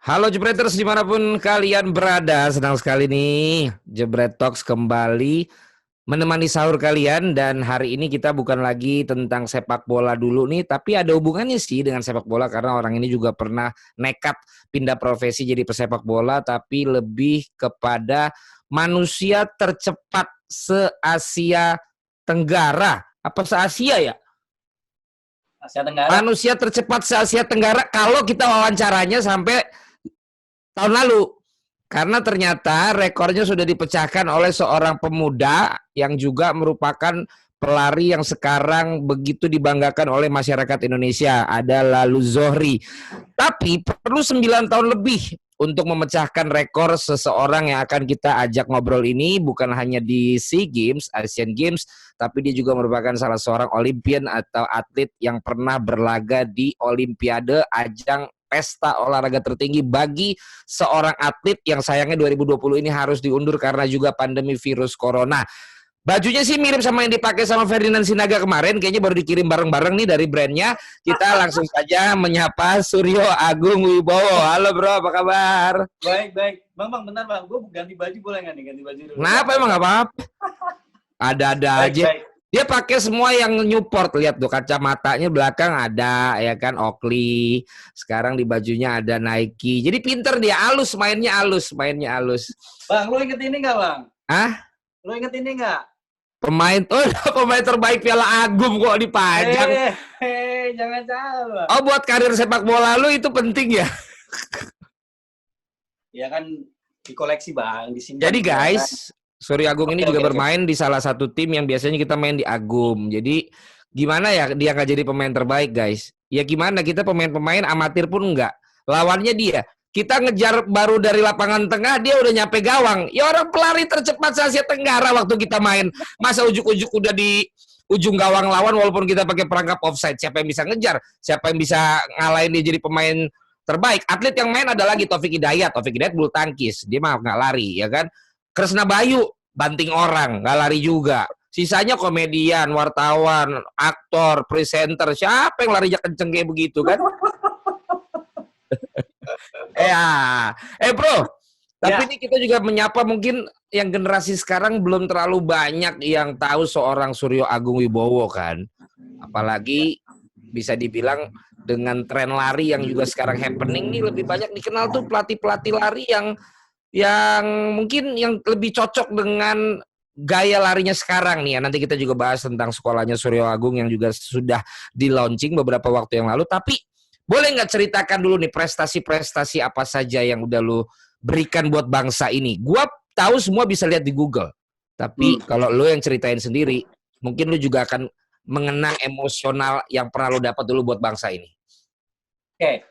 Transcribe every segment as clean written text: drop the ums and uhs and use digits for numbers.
Halo Jebreters dimanapun kalian berada, senang sekali nih Jebret Talks kembali menemani sahur kalian. Dan hari ini kita bukan lagi tentang sepak bola dulu nih, tapi ada hubungannya sih dengan sepak bola karena orang ini juga pernah nekat pindah profesi jadi pesepak bola, tapi lebih kepada manusia tercepat se-Asia Tenggara. Apa se-Asia ya? Asia Tenggara. Manusia tercepat se-Asia Tenggara kalau kita wawancaranya sampai tahun lalu. Karena ternyata rekornya sudah dipecahkan oleh seorang pemuda yang juga merupakan pelari yang sekarang begitu dibanggakan oleh masyarakat Indonesia. Ada Lalu Zohri. Tapi perlu 9 tahun lebih untuk memecahkan rekor seseorang yang akan kita ajak ngobrol ini. Bukan hanya di SEA Games, Asian Games, tapi dia juga merupakan salah seorang Olympian atau atlet yang pernah berlaga di Olimpiade, ajang pesta olahraga tertinggi bagi seorang atlet yang sayangnya 2020 ini harus diundur karena juga pandemi virus corona. Bajunya sih mirip sama yang dipakai sama Ferdinand Sinaga kemarin, kayaknya baru dikirim bareng-bareng nih dari brandnya. Kita langsung saja menyapa Suryo Agung Wibowo. Halo bro, apa kabar? Baik. Bang, bentar bang, gue ganti baju boleh nggak nih? Ganti baju dulu. Kenapa emang nggak apa-apa? Ada-ada aja. Baik. Dia pakai semua yang Newport, lihat tuh kacamatanya belakang ada ya kan Oakley. Sekarang di bajunya ada Nike. Jadi pinter dia, mainnya halus. Bang, lo inget ini nggak bang? Lo inget ini nggak? Pemain terbaik Piala Agum kok dipajang. Jangan salah. Oh, buat karir sepak bola lu itu penting ya? Ya kan dikoleksi bang, disimpan. Jadi guys, Suryo Agung ini juga bermain di salah satu tim yang biasanya kita main di Agum. Jadi gimana ya dia nggak jadi pemain terbaik guys? Ya gimana, kita pemain-pemain amatir pun enggak. Lawannya dia. Kita ngejar baru dari lapangan tengah, dia udah nyampe gawang. Ya orang pelari tercepat se-Asia Tenggara waktu kita main. Masa ujuk-ujuk udah di ujung gawang lawan walaupun kita pakai perangkap offside. Siapa yang bisa ngejar? Siapa yang bisa ngalahin dia jadi pemain terbaik? Atlet yang main ada lagi Taufik Hidayat. Taufik Hidayat bulu tangkis. Dia mah nggak lari, ya kan? Kresna Bayu, banting orang, nggak lari juga. Sisanya komedian, wartawan, aktor, presenter. Siapa yang larinya kenceng kayak begitu kan? Bro, tapi ini kita juga menyapa mungkin yang generasi sekarang belum terlalu banyak yang tahu seorang Suryo Agung Wibowo kan. Apalagi bisa dibilang dengan tren lari yang juga sekarang happening nih, lebih banyak dikenal tuh pelatih-pelatih lari yang mungkin yang lebih cocok dengan gaya larinya sekarang nih ya. Nanti kita juga bahas tentang sekolahnya Suryo Agung yang juga sudah di-launching beberapa waktu yang lalu. Tapi boleh nggak ceritakan dulu nih prestasi-prestasi apa saja yang udah lu berikan buat bangsa ini? Gua tahu semua bisa lihat di Google. Tapi kalau lu yang ceritain sendiri, mungkin lu juga akan mengenang emosional yang pernah lu dapat dulu buat bangsa ini. Oke.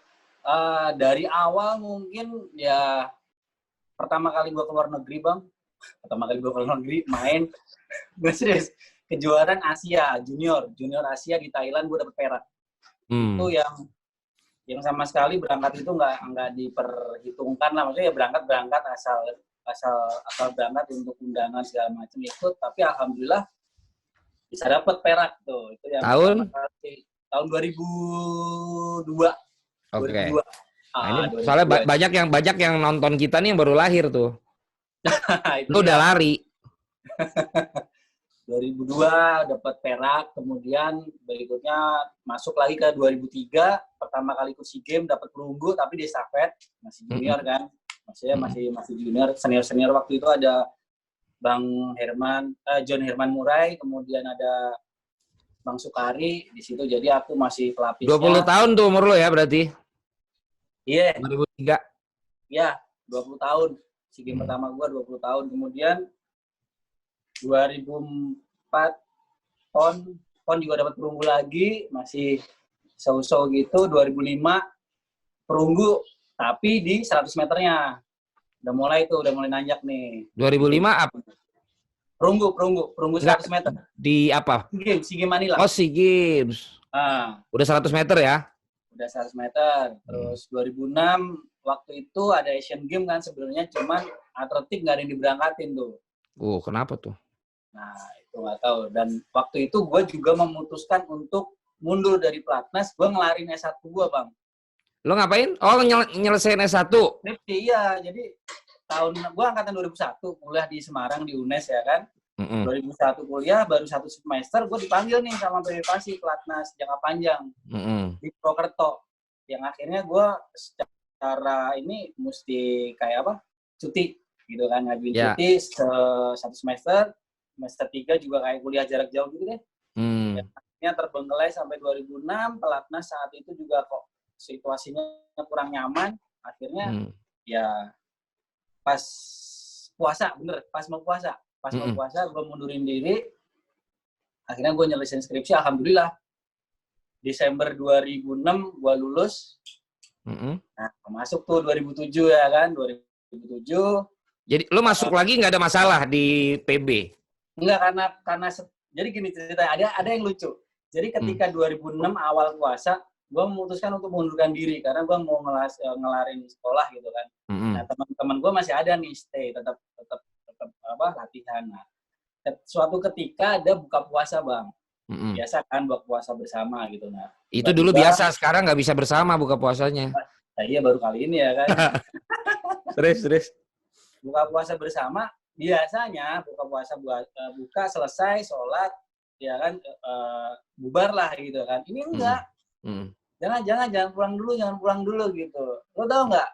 Dari awal mungkin ya pertama kali gue keluar negeri bang. Pertama kali gue keluar negeri main. Gue serius. Kejuaraan Asia Junior Asia di Thailand gue dapet perak. Itu yang sama sekali berangkat itu nggak diperhitungkan lah, maksudnya ya berangkat asal berangkat untuk undangan segala macam ikut, tapi alhamdulillah bisa dapat perak tuh. Itu yang tahun 2002. Oke. Nah, ini soalnya banyak yang nonton kita nih yang baru lahir tuh. Lu udah lari. 2002 dapat perak, kemudian berikutnya masuk lagi ke 2003, pertama kali ikut SEA Games dapat perunggu, tapi di estafet masih junior kan, maksudnya masih junior, senior waktu itu ada Bang John Herman Murai, kemudian ada Bang Sukari di situ, jadi aku masih pelapisnya. 20 tahun tuh umur lo ya berarti? Iya. 2003. Iya, 20 tahun. SEA Games pertama gua 20 tahun, kemudian 2004 PON juga dapat perunggu lagi, masih so-so gitu. 2005 perunggu, tapi di 100 meternya. Udah mulai nanjak nih. 2005 apa? Perunggu 100 meter. Di apa? SEA Games Manila. Oh, SEA Games. Udah 100 meter ya? Udah 100 meter. Terus 2006 waktu itu ada Asian Games kan sebenarnya, cuman atletik nggak ada yang diberangkatin tuh. Kenapa tuh? Nah, itu nggak tahu. Dan waktu itu gue juga memutuskan untuk mundur dari pelatnas, gue ngelarin S1 gue, Bang. Lo ngapain? Oh, nyelesain S1. Skripsi, iya. Jadi gue angkatan 2001, kuliah di Semarang di UNES ya kan. 2001 kuliah, baru 1 semester gue dipanggil nih sama PB Pasi pelatnas jangka panjang di Purwokerto. Yang akhirnya gue secara ini mesti kayak apa? Cuti gitu kan, ngajuin cuti 1 semester. Semester 3 juga kayak kuliah jarak jauh gitu deh. Ya, akhirnya terbengkelai sampai 2006, pelatnas saat itu juga kok situasinya kurang nyaman. Akhirnya ya pas puasa, pas mau puasa gue mundurin diri. Akhirnya gue nyelesain skripsi, alhamdulillah. Desember 2006 gue lulus. Nah, masuk tuh 2007 ya kan, 2007. Jadi lo masuk lagi nggak ada masalah di PB? Enggak, karena jadi gini ceritanya, ada yang lucu. Jadi ketika 2006 awal puasa, gue memutuskan untuk mengundurkan diri karena gue mau ngelarin sekolah gitu kan. Nah, teman-teman gue masih ada nih stay, tetap latihan. Nah, suatu ketika ada buka puasa, Bang. Biasa kan buka puasa bersama gitu. Nah, itu dulu biasa, sekarang nggak bisa bersama buka puasanya. Nah, iya baru kali ini ya kan. Terus. Buka puasa bersama, biasanya buka selesai sholat ya kan, bubar lah gitu kan. Ini enggak. Jangan pulang dulu gitu. Lo tau nggak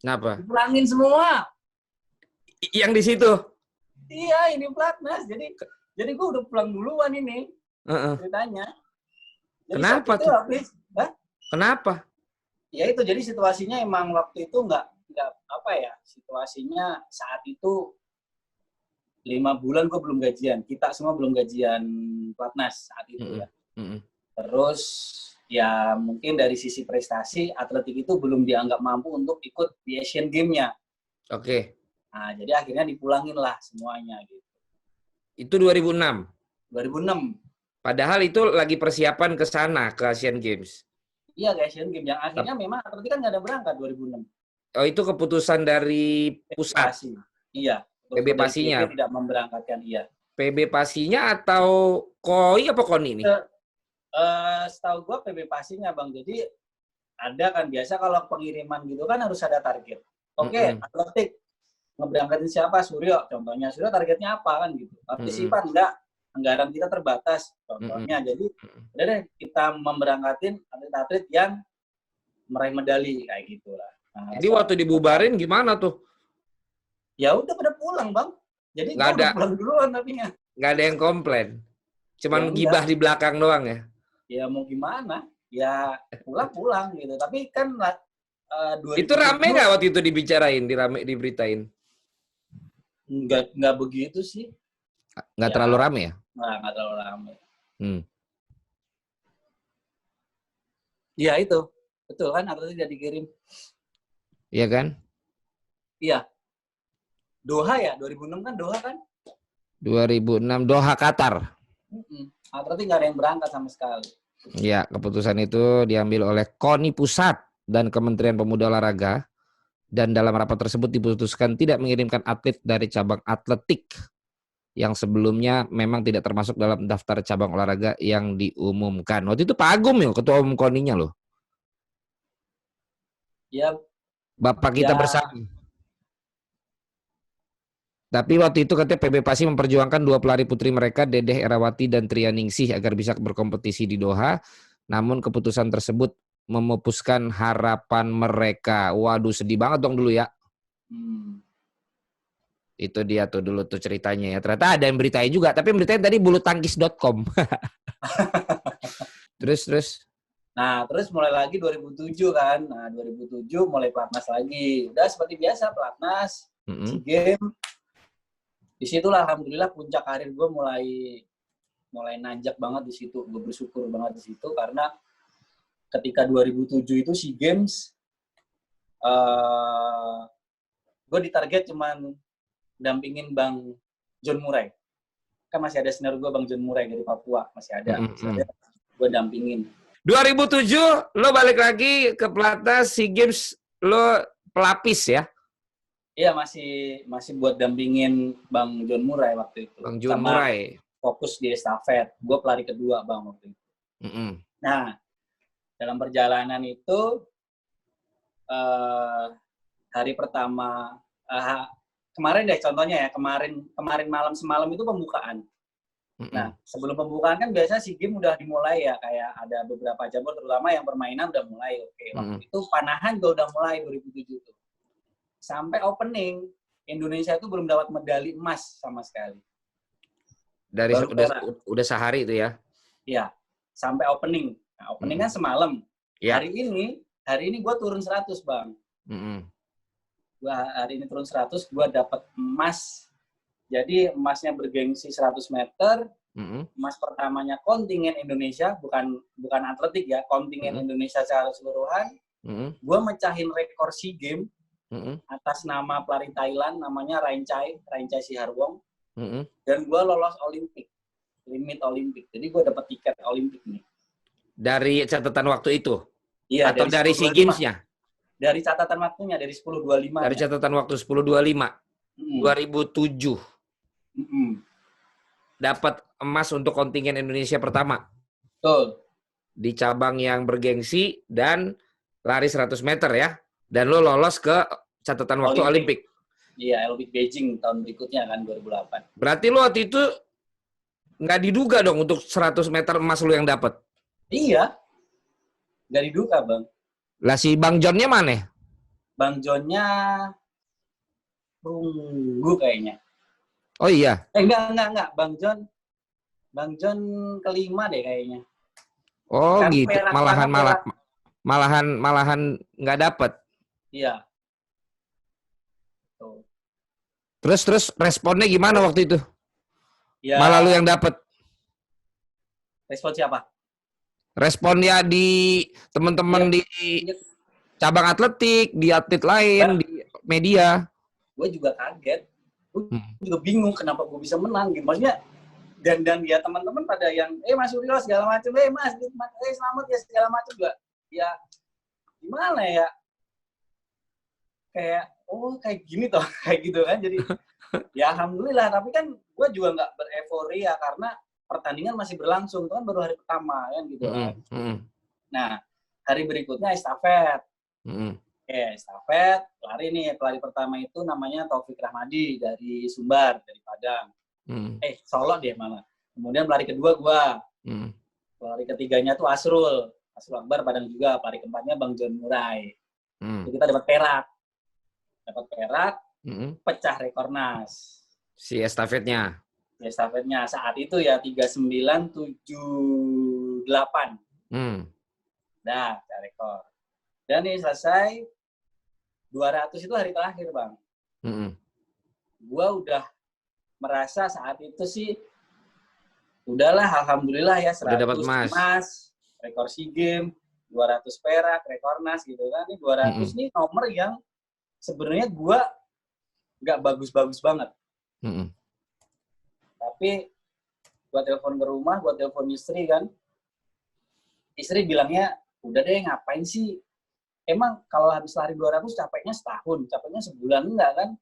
kenapa? Dipulangin semua. Yang di situ. Iya, ini pelatnas. Jadi gue udah pulang duluan ini. Ceritanya. Jadi kenapa tuh? Kenapa? Ya itu, jadi situasinya emang waktu itu nggak situasinya saat itu 5 bulan gue belum gajian. Kita semua belum gajian pelatnas saat itu ya. Terus ya mungkin dari sisi prestasi, atletik itu belum dianggap mampu untuk ikut di Asian Games-nya. Oke. Nah, jadi akhirnya dipulangin lah semuanya gitu. Itu 2006? 2006. Padahal itu lagi persiapan ke sana, ke Asian Games? Iya, ke Asian Games. Yang akhirnya memang atletik kan nggak ada berangkat 2006. Oh, itu keputusan dari pusat? Iya. PB Pasinya? PB tidak memberangkatkan, iya. PB Pasinya atau KOI apa KONI ini? Setahu gue PB Pasinya, Bang. Jadi ada kan biasa kalau pengiriman gitu kan harus ada target. Oke, atletik ngeberangkatin siapa? Suryo, contohnya. Suryo targetnya apa kan gitu. Partisipan enggak, anggaran kita terbatas contohnya. Jadi udah deh kita memberangkatin atlet-atlet yang meraih medali kayak gitulah. Nah, jadi waktu dibubarin gimana tuh? Ya udah pada pulang, Bang. Jadi gue udah pulang duluan tapinya. Nggak ada yang komplain. Cuman ya, gibah di belakang doang ya? Ya mau gimana? Ya pulang gitu. Tapi kan itu rame nggak waktu itu dibicarain, diberitain? Nggak begitu sih. Nggak ya, terlalu rame ya? Nggak terlalu rame. Iya itu. Betul kan, atletnya tidak dikirim. Iya kan? Iya. Doha ya, 2006 kan Doha kan? 2006 Doha, Qatar. Atletnya nggak ada yang berangkat sama sekali. Ya, keputusan itu diambil oleh KONI Pusat dan Kementerian Pemuda Olahraga. Dan dalam rapat tersebut diputuskan tidak mengirimkan atlet dari cabang atletik yang sebelumnya memang tidak termasuk dalam daftar cabang olahraga yang diumumkan. Waktu itu Pak Agum ya, ketua umum KONI-nya loh. Ya. Bapak kita bersama. Tapi waktu itu katanya PB Pasi memperjuangkan 2 pelari putri mereka, Dedeh Erawati dan Tria Ningsih, agar bisa berkompetisi di Doha. Namun keputusan tersebut memupuskan harapan mereka. Waduh, sedih banget dong dulu ya. Itu dia tuh dulu tuh ceritanya ya. Ternyata ada yang beritain juga, tapi yang beritain tadi bulutangkis.com. Terus. Nah, terus mulai lagi 2007 kan. Nah, 2007 mulai pelatnas lagi. Udah seperti biasa pelatnas, SEA Games. Disitulah alhamdulillah puncak karir gue mulai nanjak banget di situ. Gue bersyukur banget di situ karena ketika 2007 itu SEA Games, gue ditarget cuman dampingin Bang John Murray. Kan masih ada senior gue Bang John Murray dari Papua, masih ada gue dampingin. 2007 lo balik lagi ke pelatnas SEA Games, lo pelapis ya? Iya, masih buat dampingin Bang John Murray waktu itu. Bang John Murray. Fokus di estafet. Gue pelari kedua Bang waktu itu. Nah, dalam perjalanan itu eh, hari pertama, kemarin deh contohnya ya, kemarin malam semalam itu pembukaan. Nah, sebelum pembukaan kan biasanya SEA Games udah dimulai ya, kayak ada beberapa cabur terutama yang permainan udah mulai. Oke, waktu itu panahan juga udah mulai 2007 tuh. Sampai opening, Indonesia itu belum dapat medali emas sama sekali. Dari udah sehari itu ya? Iya, sampai opening. Nah, opening kan semalam. Ya. Hari ini gue turun 100, Bang. Hari ini turun 100, gue dapat emas. Jadi emasnya bergengsi 100 meter. Emas pertamanya kontingen Indonesia, bukan atletik ya, kontingen Indonesia secara keseluruhan. Gue mecahin rekor SEA Games atas nama pelari Thailand, namanya Raichai Siharwong. Dan gue lolos Olimpik, limit Olimpik. Jadi gue dapat tiket Olimpik nih. Dari catatan waktu itu? Iya. Atau dari SEA Games-nya? Dari catatan waktunya, dari 10.25. Dari catatan waktu 10.25. 2007. Dapat emas untuk kontingen Indonesia pertama. Betul. Di cabang yang bergengsi dan lari 100 meter ya. Dan lo lolos ke catatan waktu Olimpik. Iya, Olimpik Beijing tahun berikutnya kan, 2008. Berarti lo waktu itu nggak diduga dong untuk 100 meter emas lo yang dapat? Iya. Nggak diduga, Bang. Lah si Bang Johnnya mana? Bang Johnnya perunggu kayaknya. Oh iya? Enggak. Bang John kelima deh kayaknya. Oh kan gitu, malahan nggak dapet. Iya. Tuh. Terus responnya gimana waktu itu? Ya, malah lu yang dapet. Respon siapa? Responnya di teman-teman di cabang atletik, di atlet lain, di media. Gue juga kaget. Gue juga bingung kenapa gue bisa menang gitu. Maksudnya dan ya teman-teman pada yang Mas Suryo segala macam, Mas selamat ya segala macam juga. Ya gimana ya? Kayak kayak gini toh, kayak gitu kan. Jadi ya alhamdulillah, tapi kan gue juga nggak bereforia karena pertandingan masih berlangsung, itu kan baru hari pertama kan gitu kan. Nah, hari berikutnya estafet. Estafet, pelari pertama itu namanya Taufik Rahmadi dari Sumbar, dari Padang. Solo dia malah. Kemudian pelari kedua gua. Pelari ketiganya tuh Asrul Akbar Padang juga. Pelari keempatnya Bang John Murai. Kita dapat perak. Pecah rekornas. Si estafetnya saat itu ya 3978. Dah, rekor. Dan ini selesai 200 itu hari terakhir, Bang. Gua udah merasa saat itu sih udahlah, alhamdulillah ya, 100 emas, rekor SEA Games, 200 perak, rekornas gitu kan. Ini 200 nih nomor yang sebenarnya gua nggak bagus-bagus banget. Tapi gua telepon ke rumah, gua telepon istri kan. Istri bilangnya, udah deh ngapain sih? Emang kalau habis lari 200 capeknya setahun, capeknya sebulan enggak kan?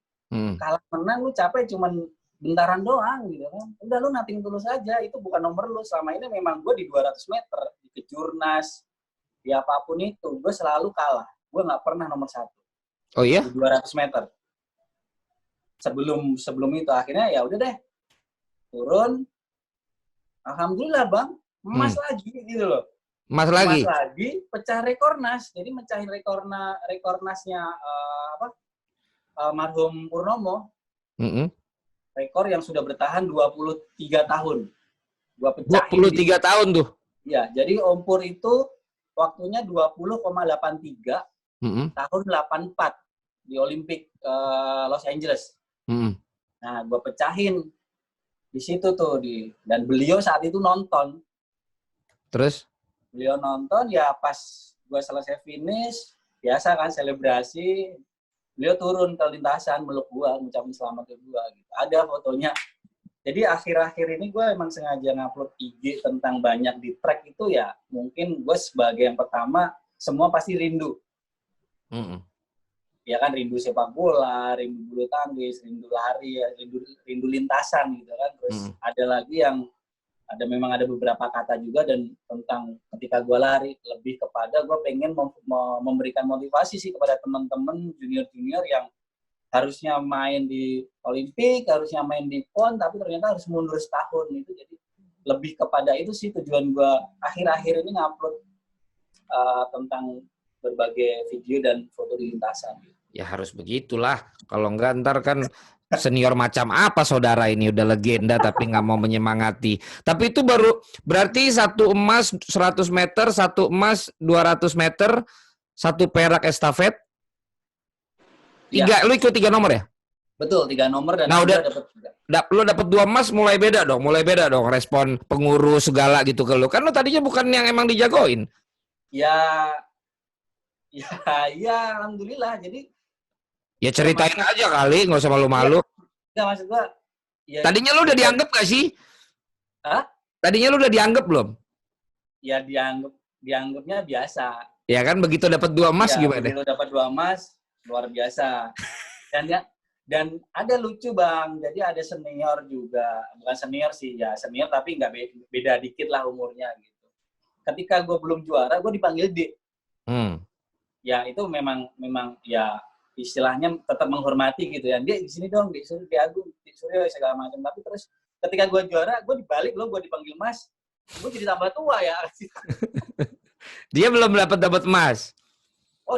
Kalau menang lu capek cuman bentaran doang gitu kan. Udah lu nating tulus aja, itu bukan nomor lu. Selama ini memang gue di 200 meter, di kejurnas, di apapun itu, gue selalu kalah. Gue nggak pernah nomor 1. Oh iya? Di 200 meter. Sebelum itu akhirnya ya udah deh. Turun. Alhamdulillah, Bang. Emas lagi gitu loh. Emas lagi, pecah rekornas. Jadi mecahin rekornasnya almarhum Purnomo. Rekor yang sudah bertahan 23 tahun. Gua pecahin 23 tahun tuh. Iya, jadi Om Pur itu waktunya 20,83 tahun 84 di Olimpik Los Angeles. Nah, gua pecahin di situ tuh dan beliau saat itu nonton. Terus? Beliau nonton ya pas gua selesai finish, biasa kan selebrasi. Beliau turun ke lintasan, meluk gua, ngucapin selamat ke gua gitu. Ada fotonya. Jadi akhir-akhir ini gue emang sengaja ngupload IG tentang banyak di track itu ya. Mungkin gue sebagai yang pertama, semua pasti rindu. Ya kan, rindu sepak bola, rindu bulu tangkis, rindu lari, ya, rindu lintasan gitu kan. Terus ada lagi yang memang ada beberapa kata juga dan tentang ketika gue lari lebih kepada gue pengen memberikan motivasi sih kepada teman-teman junior-junior yang harusnya main di Olimpik, harusnya main di PON, tapi ternyata harus mundur setahun itu. Jadi lebih kepada itu sih tujuan gue akhir-akhir ini ngupload tentang berbagai video dan foto di lintasan. Ya harus begitulah. Kalau enggak ntar kan senior macam apa saudara ini udah legenda tapi nggak mau menyemangati. Tapi itu baru berarti 1 emas 100 meter, 1 emas 200 meter, 1 perak estafet. 3, ya. Lu ikut 3 nomor ya? Betul, 3 nomor dan nah, udah dapat 3. Lu dapat 2 emas mulai beda dong respon pengurus segala gitu ke lu. Kan lu tadinya bukan yang emang dijagoin. Ya alhamdulillah. Jadi ya ceritain aja kali, nggak usah malu-malu. Ya, maksud gua. Ya, tadinya lu udah dianggap gak sih? Hah? Tadinya lu udah dianggap belum? Ya dianggapnya biasa. Ya kan begitu dapat 2 emas ya, gimana? Begitu dapat 2 emas luar biasa. Dan ada lucu Bang. Jadi ada senior juga, bukan senior sih ya, senior tapi nggak beda dikit lah umurnya gitu. Ketika gue belum juara, gue dipanggil D. Ya itu memang ya istilahnya tetap menghormati gitu ya. Dia di sini dong, di Agung, di Suryo segala macam. Tapi terus ketika gue juara, gue dibalik loh, gue dipanggil Mas. Gue jadi tambah tua ya. Dia belum dapat emas. Oh,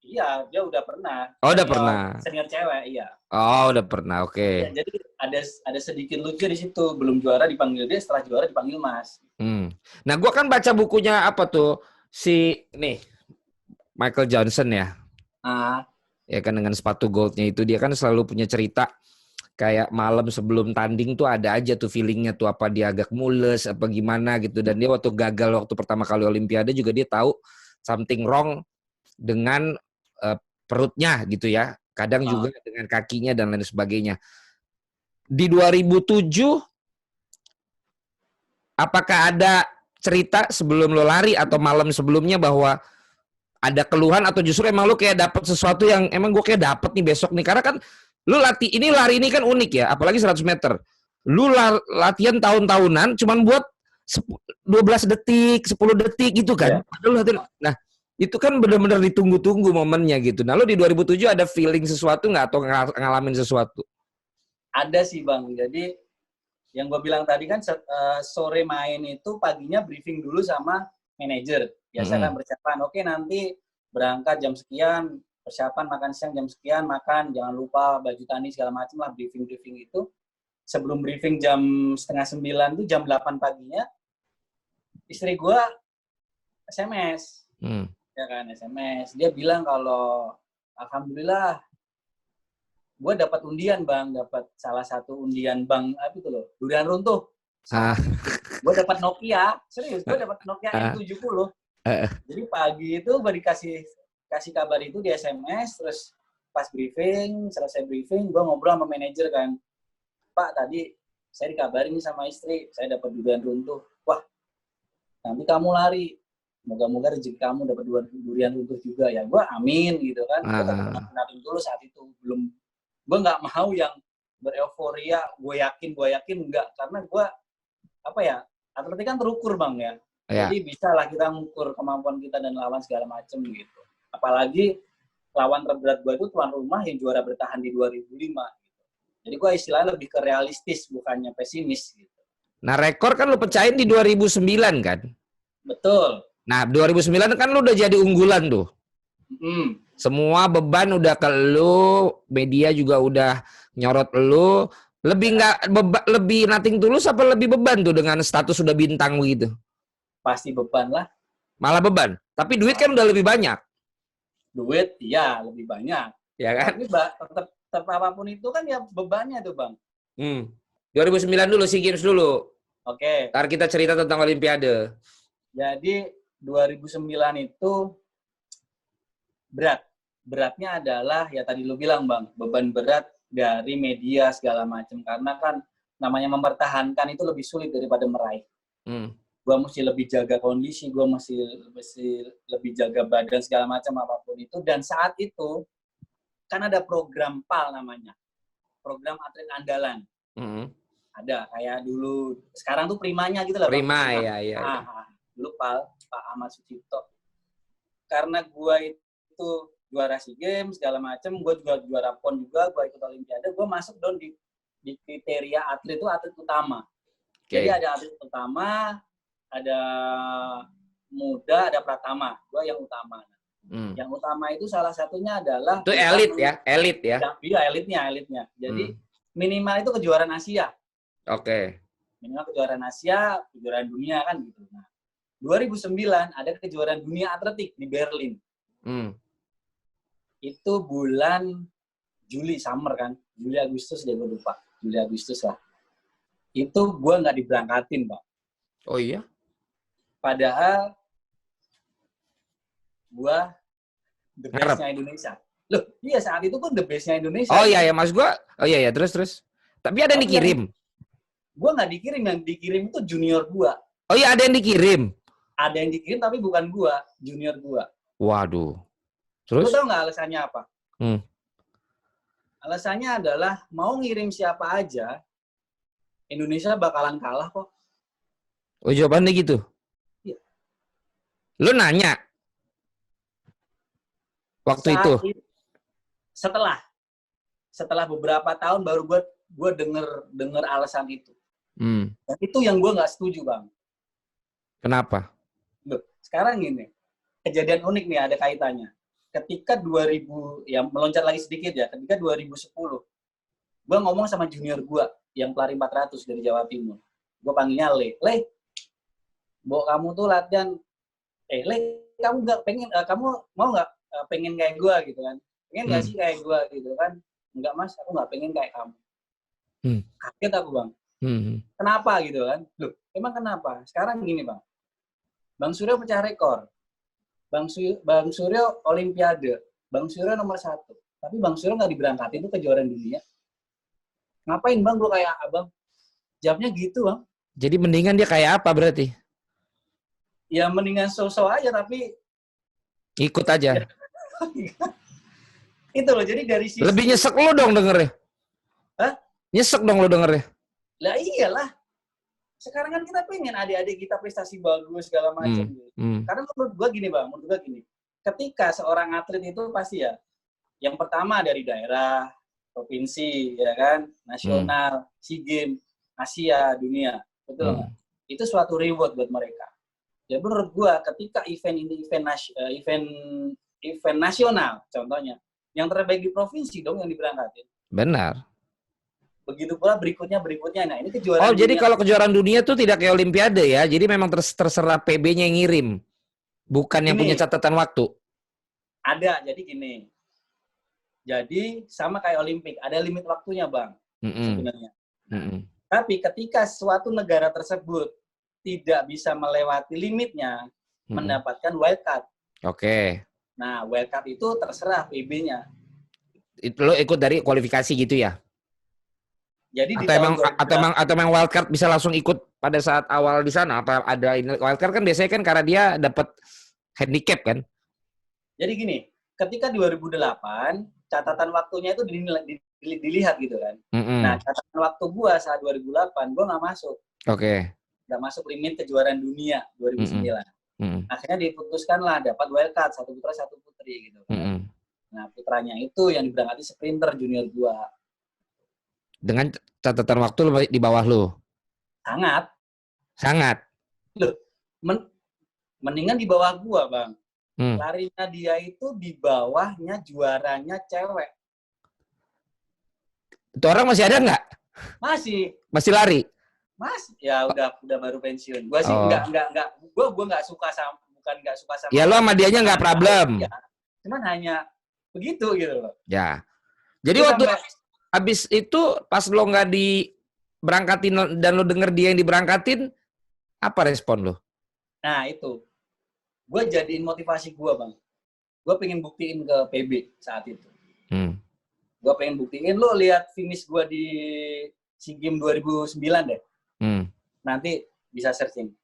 iya, dia udah pernah. Oh, udah pernah. Senior cewek, iya. Oh, udah pernah. Oke. Okay. Ya, jadi ada sedikit lucu di situ. Belum juara dipanggil dia, setelah juara dipanggil Mas. Nah, gue kan baca bukunya apa tuh si Michael Johnson ya. Ya kan dengan sepatu goldnya itu dia kan selalu punya cerita kayak malam sebelum tanding tuh ada aja tuh feelingnya tuh apa dia agak mules apa gimana gitu, dan dia waktu gagal waktu pertama kali Olimpiade juga dia tahu something wrong dengan perutnya gitu ya, kadang juga dengan kakinya dan lain sebagainya. Di 2007 apakah ada cerita sebelum lo lari atau malam sebelumnya bahwa ada keluhan atau justru emang lu kayak dapet sesuatu yang emang gue kayak dapet nih besok nih, karena kan lu lari ini kan unik ya, apalagi 100 meter. Lu latihan tahun-tahunan cuman buat 12 detik, 10 detik gitu kan. Yeah. Nah, itu kan benar-benar ditunggu-tunggu momennya gitu. Nah, lu di 2007 ada feeling sesuatu nggak atau ngalamin sesuatu? Ada sih Bang. Jadi yang gue bilang tadi kan sore main itu paginya briefing dulu sama manajer. Biasa kan persiapan, oke nanti berangkat jam sekian, persiapan makan siang jam sekian, makan, jangan lupa baju tani segala macam lah, briefing itu. Sebelum briefing jam 8:30 itu jam 8 paginya, istri gue SMS. Ya kan, SMS. Dia bilang kalau alhamdulillah gue dapat undian Bang, dapat salah satu undian Bang, apa itu loh, durian runtuh. Gue dapat Nokia, serius, gue dapat Nokia N70. Jadi pagi itu gue kasih kabar itu di SMS, terus pas briefing, selesai briefing, gue ngobrol sama manajer kan, Pak tadi saya dikabarin sama istri, saya dapat durian runtuh. Wah, nanti kamu lari, moga-moga rezeki kamu dapat durian runtuh juga ya. Gue amin gitu kan. Gue tetap dulu saat itu gue nggak mau yang bereuforia, gue yakin enggak, karena gue atletik kan terukur Bang ya. Jadi bisa lah kita mengukur kemampuan kita dan lawan segala macam gitu. Apalagi lawan terberat gue itu tuan rumah yang juara bertahan di 2005 gitu. Jadi gue istilahnya lebih ke realistis bukannya pesimis gitu. Nah, rekor kan lu pecahin di 2009 kan? Betul. Nah, 2009 kan lu udah jadi unggulan tuh. Semua beban udah ke lu, media juga udah nyorot lu. Lebih nothing tulus apa lebih beban tuh dengan status sudah bintang begitu? Pasti beban lah. Malah beban. Tapi duit kan udah lebih banyak. Duit, iya lebih banyak. Ya kan? Tapi tetap apapun itu kan ya bebannya tuh Bang. 2009 dulu, SEA Games dulu. Oke. Ntar kita cerita tentang Olimpiade. Jadi 2009 itu beratnya adalah ya tadi lu bilang Bang, beban berat dari media segala macam, karena kan namanya mempertahankan itu lebih sulit daripada meraih. Gue mesti lebih jaga kondisi, gue mesti lebih jaga badan segala macam apapun itu. Dan saat itu kan ada program PAL namanya, program atlet andalan. ada kayak dulu. Sekarang tuh primanya gitu lah. Prima, ya. Dulu Pak Ahmad Sucipto. Karena gue itu juara SEA Games segala macem, gue juga juara PON juga, gue ikut Olimpiade, gue masuk dong di kriteria atlet itu atlet utama. Jadi ada atlet utama, ada muda, ada pratama. Gue yang utama. Yang utama itu salah satunya adalah itu elit ya. Iya, elitnya. Jadi minimal itu kejuaraan Asia. Oke. Minimal kejuaraan Asia, kejuaraan dunia kan gitu. Nah, 2009 ada kejuaraan dunia atletik di Berlin. Itu bulan Juli, summer kan. Juli Agustus deh, gue lupa. Juli Agustus lah. Itu gue nggak diberangkatin, Pak. Oh iya? Padahal gue the best-nya Indonesia. Loh, iya saat itu kan the best-nya Indonesia. Oh iya, mas gue. Oh iya, terus. Tapi ada yang dikirim? Gue nggak dikirim, yang dikirim itu junior gue. Oh iya, ada yang dikirim? Ada yang dikirim tapi bukan gue, junior gue. Waduh. Terus? Lu tau nggak alasannya apa? Alasannya adalah mau ngirim siapa aja, Indonesia bakalan kalah kok. Oh, jawabannya gitu? Iya. Lu nanya? Waktu itu? Setelah beberapa tahun baru gue denger alasan itu. Dan itu yang gue nggak setuju, Bang. Kenapa? Loh, sekarang gini, kejadian unik nih ada kaitannya. Ketika 2000, ya meloncat lagi sedikit ya, ketika 2010, gue ngomong sama junior gue yang pelari 400 dari Jawa Timur. Gue panggilnya Le, kamu tuh latihan, Le, kamu nggak pengen, kamu mau nggak pengen kayak gue gitu kan? Pengen nggak sih kayak gue gitu kan? Enggak mas, aku nggak pengen kayak kamu. Kaget aku, Bang. Kenapa gitu kan? Loh, emang kenapa? Sekarang gini, Bang. Bang Suryo pecah rekor. Bang Suryo Olimpiade. Bang Suryo nomor 1. Tapi Bang Suryo nggak diberangkatin itu kejuaraan dunia. Ngapain, Bang, gue kayak abang? Jawabnya gitu, Bang. Jadi mendingan dia kayak apa berarti? Ya mendingan so-so aja, tapi ikut aja. Itu loh, jadi dari sisi... Lebih nyesek lo dong dengernya. Hah? Nyesek dong lo dengernya. Lah iyalah. Sekarang kan kita pengen adik-adik kita prestasi bagus segala macam gitu. Karena menurut gue gini, Bang, ketika seorang atlet itu pasti ya, yang pertama dari daerah, provinsi, ya kan, nasional, SEA Games, Asia, dunia, betul nggak? Itu suatu reward buat mereka. Ya menurut gue, ketika event nasional, contohnya, yang terbaik di provinsi dong yang diberangkatin. Benar. Begitu pula berikutnya. Nah, ini kejuaraan dunia. Jadi kalau kejuaraan dunia tuh tidak kayak Olimpiade ya. Jadi memang terserah PB-nya yang ngirim. Bukan yang punya catatan waktu. Ada, jadi gini. Jadi sama kayak Olimpik, ada limit waktunya, Bang. Sebenarnya. Tapi ketika suatu negara tersebut tidak bisa melewati limitnya, mendapatkan wildcard. Oke. Nah, wildcard itu terserah PB-nya. Itu lo ikut dari kualifikasi gitu ya? Jadi atau emang wildcard bisa langsung ikut pada saat awal di sana? Apa ada wildcard kan biasanya kan karena dia dapat handicap kan? Jadi gini, ketika 2008 catatan waktunya itu dilihat gitu kan. Nah, catatan waktu gua saat 2008 gua nggak masuk. Oke. Nggak masuk limit kejuaraan dunia 2009. Akhirnya diputuskanlah dapat wildcard 1 putra 1 putri gitu. Nah, putranya itu yang diberangkati sprinter junior gua. Dengan catatan waktu di bawah lo? Sangat? Loh, mendingan di bawah gua, Bang. Larinya dia itu di bawahnya juaranya cewek. Itu orang masih ada nggak? Masih lari? Ya udah baru pensiun. Gua sih enggak. Gua enggak suka sama, bukan enggak suka sama. Ya lo sama dianya nggak problem. Ya, cuman hanya begitu gitu loh. Ya. Jadi waktu habis itu pas lo nggak diberangkatin dan lo denger dia yang diberangkatin, apa respon lo? Nah itu, gue jadiin motivasi gue, Bang. Gue pengen buktiin ke PB saat itu. Gue pengen buktiin, lo lihat finish gue di SEA Games 2009 deh. Nanti bisa searching.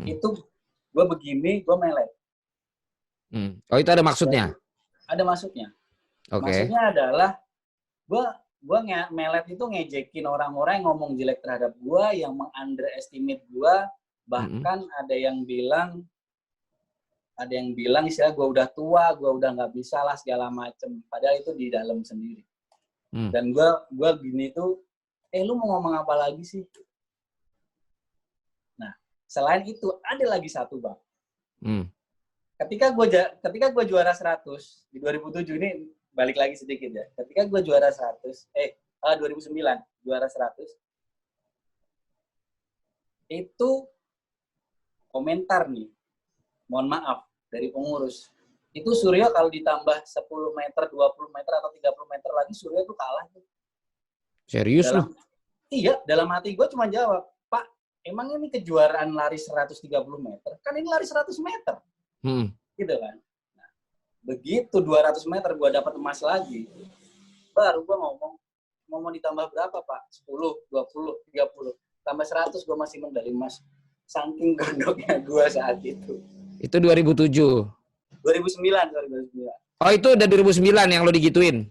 Itu gue begini, gue melet. Oh itu ada maksudnya? Ada maksudnya. Oke. Maksudnya adalah gue gue melet itu ngejekin orang-orang yang ngomong jelek terhadap gue, yang meng-underestimate gue, bahkan ada yang bilang istilah gue udah tua, gue udah nggak bisa lah segala macem. Padahal itu di dalam sendiri. Dan gue gini tuh, lu mau ngomong apa lagi sih? Nah, selain itu ada lagi satu bang. Ketika gue juara 100 di 2007 ini, balik lagi sedikit ya. Ketika gue juara 2009 juara 100, itu komentar nih, mohon maaf, dari pengurus. Itu Suryo kalau ditambah 10 meter, 20 meter, atau 30 meter lagi, Suryo itu kalah. Serius lu? Iya, dalam hati gue cuma jawab, Pak, emang ini kejuaraan lari 130 meter? Kan ini lari 100 meter. Gitu kan. Nah, begitu 200 meter gue dapat emas lagi, baru gue ngomong, mau ditambah berapa Pak? 10, 20, 30. Tambah 100 gue masih medali emas. Saking gondoknya gue saat itu. Itu 2007? 2009. Oh, itu udah 2009 yang lo digituin?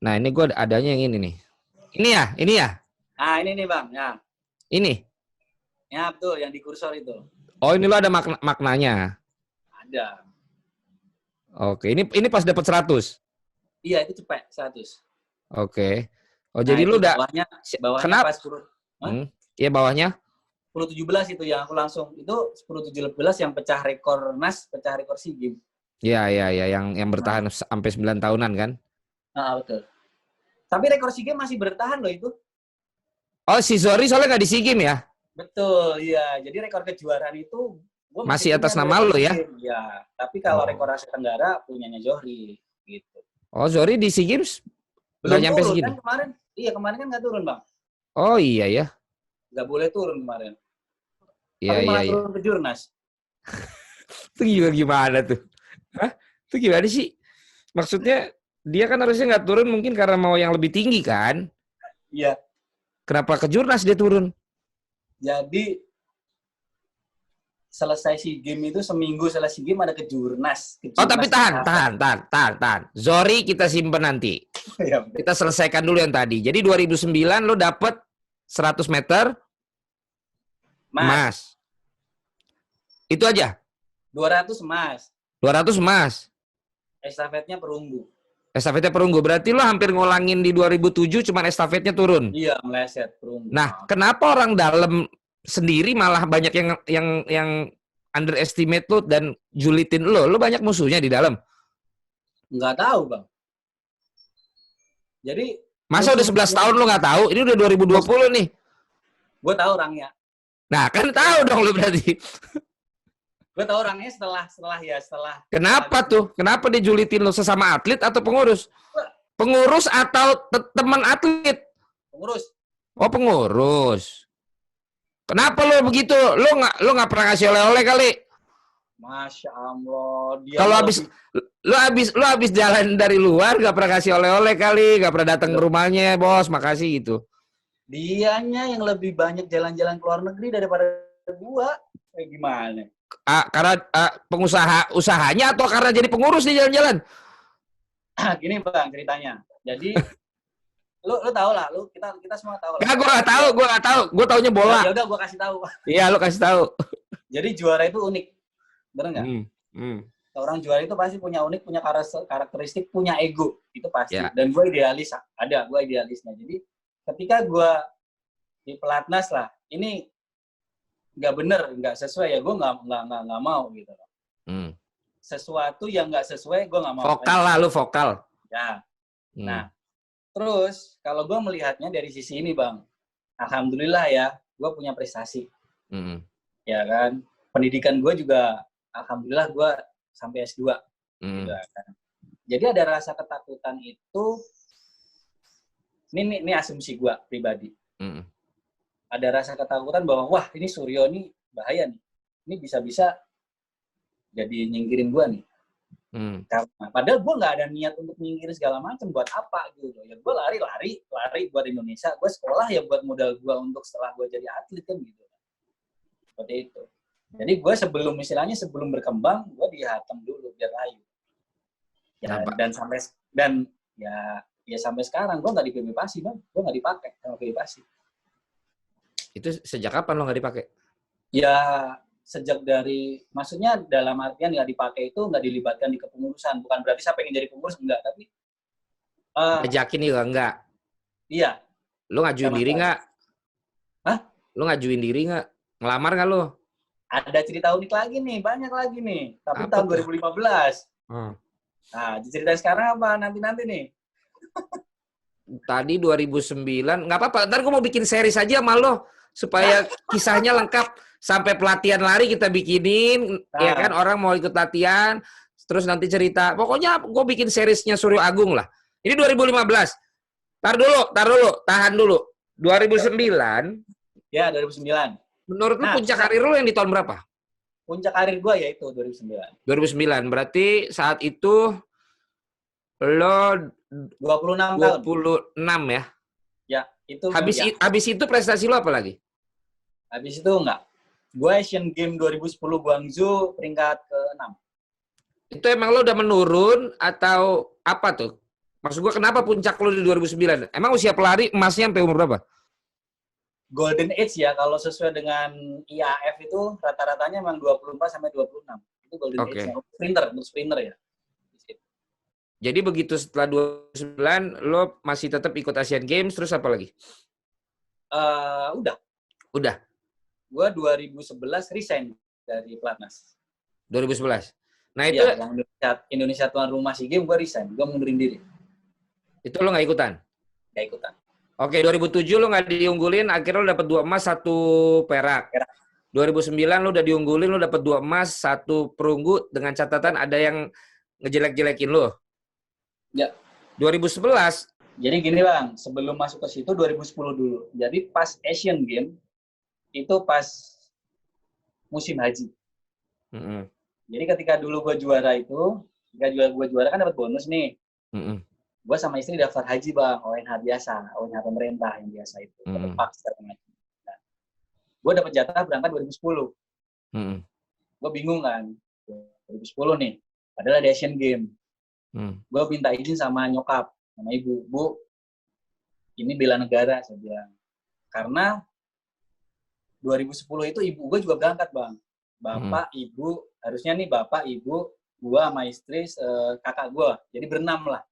Nah, ini gue adanya yang ini nih. Ini ya? Nah, ini nih Bang. Ya. Ini? Ya, betul. Yang di kursor itu. Oh, ini lo ada maknanya? Ada. Oke, ini pas dapat 100? Iya, itu cepet 100. Oke. Oh, jadi lu udah... Bawahnya kenapa? pas 10. Iya, bawahnya? 10-17 itu yang aku langsung. Itu 10-17 yang pecah rekor NAS, pecah rekor SEA Games. Iya, yang bertahan sampai 9 tahunan kan? Betul. Tapi rekor SEA Games masih bertahan loh itu. Oh, si Zohri soalnya nggak di SEA Games ya? Betul, iya. Jadi rekor kejuaraan itu gua masih atas nama lo ya? Iya. Tapi kalau rekor Asia Tenggara punyanya Zohri gitu. Oh, Zohri di SEA Games belum nyampe turun segini? Kan kemarin. Iya, kemarin kan nggak turun, Bang. Oh iya ya. Nggak boleh turun kemarin. Iya, tapi malah turun ke Jurnas. Itu gimana tuh? Hah? Itu gimana sih? Maksudnya dia kan harusnya nggak turun mungkin karena mau yang lebih tinggi kan? Iya. Kenapa ke Jurnas dia turun? Jadi selesai SEA Games itu seminggu selesai SEA Games ada ke Jurnas. Oh tapi tahan. Zohri kita simpen nanti. Kita selesaikan dulu yang tadi. Jadi 2009 lo dapet 100 meter emas. Itu aja? 200 emas. 200 emas. Estafetnya perunggu. Estafetnya perunggu. Berarti lo hampir ngulangin di 2007 cuman estafetnya turun. Iya, meleset perunggu. Nah, kenapa orang dalam sendiri malah banyak yang underestimate lo dan julitin lo? Lo banyak musuhnya di dalam? Nggak tahu, Bang. Jadi masa udah 11 tahun lo nggak tahu? Ini udah 2020 nih. Gue tahu orangnya. Nah, kan tahu dong lo berarti. Gue tahu orangnya setelah. Kenapa tuh? Kenapa dijulitin lo, sesama atlet atau pengurus? Pengurus atau teman atlet? Pengurus. Oh, pengurus. Kenapa lo begitu? Lo nggak pernah ngasih oleh-oleh kali? Masya Allah. Kalau lo habis jalan dari luar nggak pernah kasih oleh-oleh kali, nggak pernah datang ke rumahnya, bos, makasih gitu. Dianya yang lebih banyak jalan-jalan ke luar negeri daripada gua. Gimana? Karena usahanya atau karena jadi pengurus di jalan-jalan? Gini Bang ceritanya. Jadi lu tahu lah, kita semua tahu lah. Enggak, gua nggak tahu. Gua taunya bola. Ya udah gua kasih tahu. Iya, lu kasih tahu. Jadi juara itu unik. Benar nggak? Orang juara itu pasti punya unik, punya karakteristik, punya ego. Itu pasti. Yeah. Dan gue idealisnya. Jadi ketika gue di pelatnas lah, ini nggak bener, nggak sesuai ya, gue nggak mau gitu. Sesuatu yang nggak sesuai, gue nggak mau. Vokal lah, lu vokal. Ya. Nah, terus kalau gue melihatnya dari sisi ini, Bang, alhamdulillah ya, gue punya prestasi. Ya kan, pendidikan gue juga, alhamdulillah gue sampai S2. Gitu kan. Jadi ada rasa ketakutan itu. Ini asumsi gue pribadi. Ada rasa ketakutan bahwa wah ini Suryo nih bahaya nih. Ini bisa-bisa jadi nyingkirin gue nih. Karena padahal gue nggak ada niat untuk nyingkirin segala macam. Buat apa gitu? Ya gue lari buat Indonesia. Gue sekolah ya buat modal gue untuk setelah gue jadi atlet kan gitu. Seperti itu. Jadi gue sebelum berkembang gue dihatam dulu biar layu. Ya, dan ya sampai sekarang gue nggak di PB Pasi bang, gue nggak dipakai sama PB Pasi. Itu sejak kapan lo nggak dipakai? Ya sejak dari, maksudnya dalam artian nggak dipakai itu nggak dilibatkan di kepengurusan, bukan berarti saya pengen jadi pengurus, enggak, tapi Ajakin juga enggak? iya. Lo ngajuin Sama diri sekali. nggak? Hah? Lo ngajuin diri nggak? Ngelamar nggak lo? Ada cerita unik lagi nih, banyak lagi nih, tapi Apa tahun tuh? 2015. Hmm. Nah, cerita sekarang apa? Nanti nih. Tadi 2009, nggak apa-apa. Ntar gue mau bikin series aja sama lo supaya kisahnya lengkap. Sampai pelatihan lari kita bikinin, ya kan? Nah, Orang mau ikut latihan, terus nanti cerita. Pokoknya gue bikin seriesnya Suryo Agung lah. Ini 2015. Tar dulu, tahan dulu. 2009, ya 2009. menurut lu Nah, puncak karir lu yang di tahun berapa? puncak karir gue yaitu 2009. 2009. Berarti saat itu lo 26 tahun. 26 ya. Ya, itu Habis ya. habis itu prestasi lo apa lagi? Habis itu enggak. Gue Asian Games 2010 Guangzhou peringkat ke-6. Itu emang lo udah menurun atau apa tuh? Maksud gua kenapa puncak lo di 2009? Emang usia pelari emasnya sampai umur berapa? Golden Age ya, kalau sesuai dengan IAF itu rata-ratanya memang 24 sampai 26. Itu Golden Oke. Age-nya. Untuk sprinter ya. Jadi begitu setelah 2009 lo masih tetap ikut Asian Games terus apa lagi? Udah. Udah. Gue 2011 resign dari Platnas. 2011. Nah itu Iya, yang Indonesia tuan rumah SEA Games gue resign. Gue mundurin diri. itu lo nggak ikutan. Gak ikutan. Oke, 2007 lo nggak diunggulin, akhirnya lo dapat 2 emas, 1 perak. Perak. 2009 lo udah diunggulin, lo dapat 2 emas, 1 perunggu dengan catatan ada yang ngejelek-jelekin lo. Ya. 2011. Jadi gini bang, sebelum masuk ke situ 2010 dulu. Jadi pas Asian Games itu pas musim haji. Jadi ketika dulu gue juara itu, ketika gue juara kan dapat bonus nih. Gue sama istri daftar haji bang, ONH biasa, ONH pemerintah yang biasa itu. Dapat secara haji. Nah, gue dapat jatah berangkat 2010. Gue bingung kan, 2010 nih, padahal ada Asian Games. Gue minta izin sama nyokap, sama ibu, Bu, ini bela negara, saya bilang. Karena 2010 itu ibu gue juga berangkat bang. Bapak, ibu, harusnya nih bapak, ibu, gue sama istri, kakak gue. Jadi berenam lah.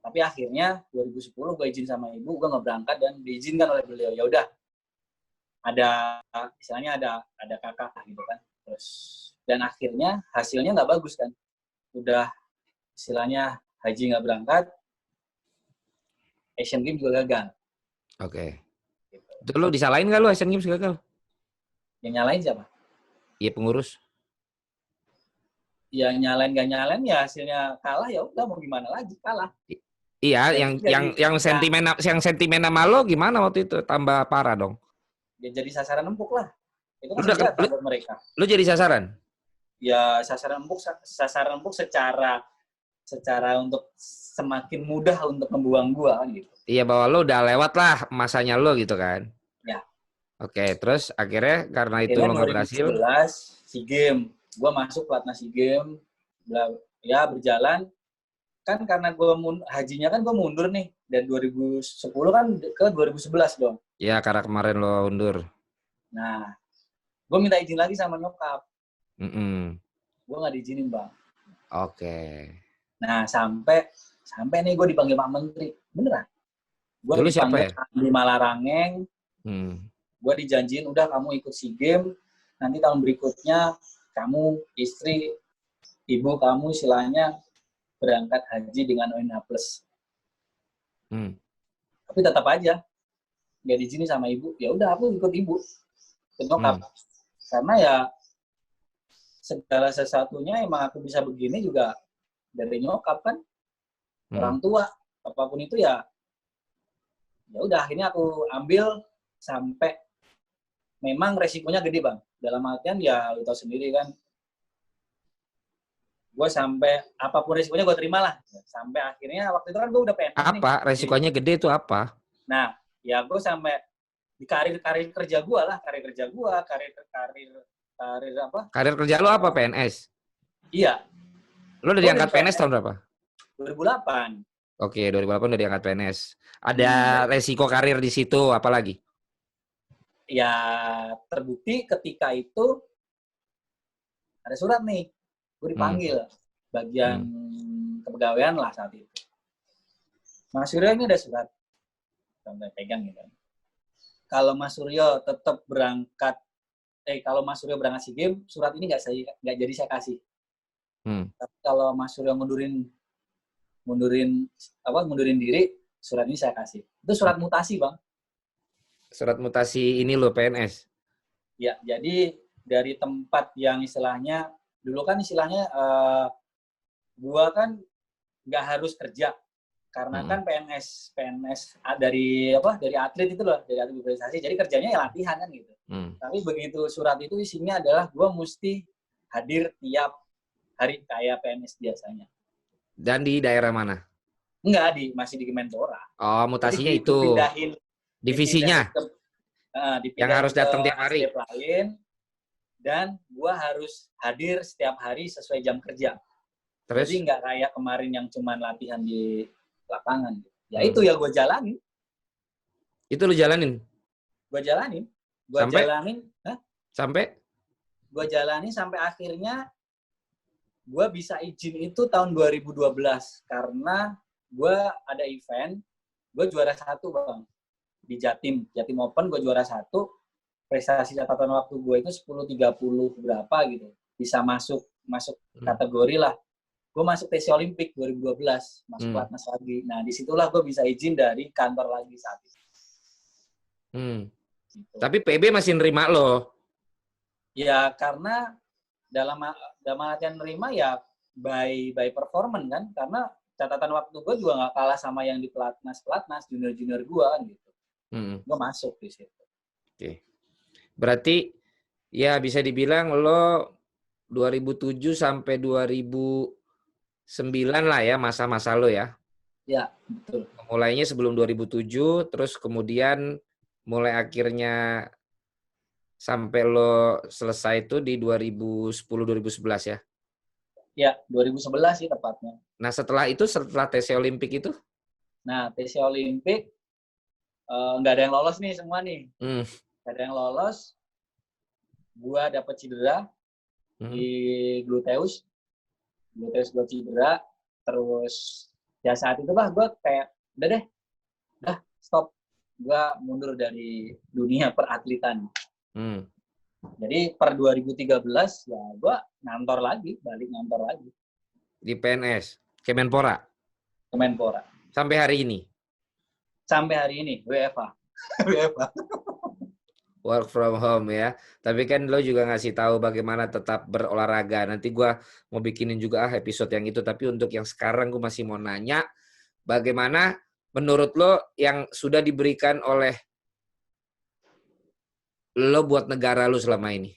Tapi akhirnya 2010 gue izin sama ibu, gue nggak berangkat dan diizinkan oleh beliau. Ya udah, ada istilahnya ada kakak gitu kan. Terus dan akhirnya hasilnya nggak bagus kan. Udah istilahnya haji nggak berangkat, Asian Games juga gagal. Oke. Itu lo disalahin nggak lo Asian Games gagal? Yang nyalain siapa? Iya pengurus. Ya nyalain nggak nyalain ya hasilnya kalah, ya udah mau gimana lagi, kalah. Iya, Jadi, yang sentimen sama lo gimana waktu itu? Tambah parah dong. Ya jadi sasaran empuk lah. Itu kan Lu senjata buat mereka. Lu jadi sasaran? Ya sasaran empuk secara untuk semakin mudah untuk membuang gua kan gitu. Iya, bahwa lo udah lewat lah masanya lo gitu kan. Ya. Oke, terus akhirnya karena itu lo nggak berhasil. 2011 SEA Games, gua masuk Platnas SEA Games, ya berjalan. Kan karena hajinya kan gue mundur nih dari 2010 kan ke 2011 dong. Iya, karena kemarin lo undur. Nah, gue minta izin lagi sama nyokap. Gue nggak diizinin bang. Oke. Nah sampai nih gue dipanggil Pak Menteri, beneran. Gue siapa dipanggil ya? di Malarangeng. Gue dijanjiin udah kamu ikut SEA Games, nanti tahun berikutnya kamu istri ibu kamu istilahnya berangkat haji dengan ONH+. Tapi tetap aja nggak diizinin sama ibu. Ya udah aku ikut ibu, ikut nyokap. Karena ya segala sesuatunya emang aku bisa begini juga dari nyokap kan. Orang tua apapun itu ya udah akhirnya aku ambil sampai memang resikonya gede bang. Dalam artian ya lu tahu sendiri kan. Gue sampai apapun resikonya gue terima lah. Sampai akhirnya waktu itu kan gue udah PNS. Apa? Resikonya gede itu apa? Nah, ya gue sampai di karir kerja gue lah. Karir kerja gue, karir apa? Karir kerja lo apa, PNS? Iya. Lo udah diangkat PNS tahun berapa? 2008. Oke, 2008 udah diangkat PNS. Ada resiko karir di situ, apalagi? Ya terbukti ketika itu ada surat nih, gue dipanggil bagian kepegawaian lah saat itu. Mas Suryo ini ada surat, sampai pegang gitu. Kalau Mas Suryo tetap berangkat, kalau Mas Suryo berangkat SEA Games, surat ini nggak jadi saya kasih. Tapi kalau Mas Suryo mundurin diri, surat ini saya kasih. Itu surat mutasi, Bang. Surat mutasi ini loh PNS. Ya, jadi dari tempat yang istilahnya dulu kan istilahnya gua kan nggak harus kerja karena kan PNS dari atlet itu loh, dari atlet berprestasi. Jadi kerjanya ya latihan kan gitu. Tapi begitu surat itu isinya adalah gua mesti hadir tiap hari kayak PNS biasanya. Dan di daerah mana? Enggak, masih di Kemenpora. Oh, mutasinya jadi, itu. Divisinya. Yang harus datang tiap hari. Lain, dan gua harus hadir setiap hari sesuai jam kerja. Terus? Jadi nggak kayak kemarin yang cuman latihan di lapangan. Ya itu ya gue jalanin. Itu lu jalanin? Gue jalanin. Sampai? Gue jalanin sampai akhirnya gue bisa izin itu tahun 2012 karena gue ada event, gue juara 1 Bang di Jatim Open, gue juara 1, prestasi catatan waktu gue itu 10.30 berapa gitu, bisa masuk kategori lah. Gue masuk TC Olimpik 2012, masuk pelatnas lagi. Nah disitulah gue bisa izin dari kantor lagi saat itu. Gitu. Tapi PB masih nerima lo? Ya karena dalam latihan nerima ya by performance kan, karena catatan waktu gue juga nggak kalah sama yang di pelatnas junior gue kan gitu. Gue masuk di situ. Oke. Berarti ya bisa dibilang lo 2007 sampai 2009 lah ya masa-masa lo ya. Ya, betul. Mulainya sebelum 2007, terus kemudian mulai akhirnya sampai lo selesai itu di 2010-2011 ya? Ya, 2011 sih tepatnya. Nah setelah TC Olimpik itu? Nah, TC Olimpik nggak ada yang lolos nih semua nih. Nggak ada yang lolos. Gua dapet cedera di gluteus. Gluteus gua cedera. Terus ya saat itu gue kayak udah stop. Gua mundur dari dunia peratletan. Jadi per 2013 ya gue balik ngantor lagi. Di PNS, Kemenpora? Kemenpora. Sampai hari ini? Sampai hari ini, WFH. Work from home ya. Tapi kan lo juga ngasih tahu bagaimana tetap berolahraga. Nanti gue mau bikinin juga episode yang itu. Tapi untuk yang sekarang gue masih mau nanya, bagaimana menurut lo yang sudah diberikan oleh lo buat negara lo selama ini?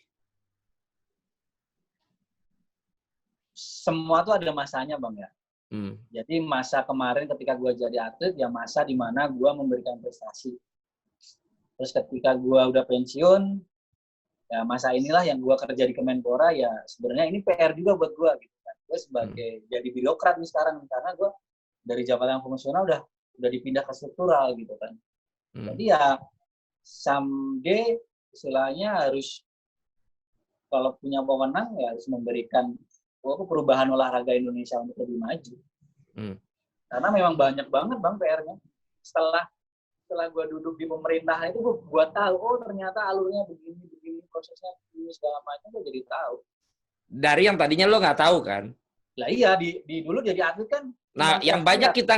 Semua tuh ada masanya Bang ya. Jadi masa kemarin ketika gue jadi atlet, ya masa dimana gue memberikan prestasi. Terus ketika gue udah pensiun, ya masa inilah yang gue kerja di Kemenpora, ya sebenarnya ini PR juga buat gue gitu kan. Gue sebagai jadi birokrat nih sekarang, karena gue dari jabatan fungsional udah dipindah ke struktural gitu kan. Jadi ya someday istilahnya harus, kalau punya wewenang ya harus memberikan perubahan olahraga Indonesia untuk lebih maju. Karena memang banyak banget Bang PR-nya. Setelah gue duduk di pemerintah itu gue tahu, oh ternyata alurnya begini, prosesnya begini, segala macam, gue jadi tahu. Dari yang tadinya lo nggak tahu kan? Lah iya, dulu jadi atlet kan. Nah, yang banyak kita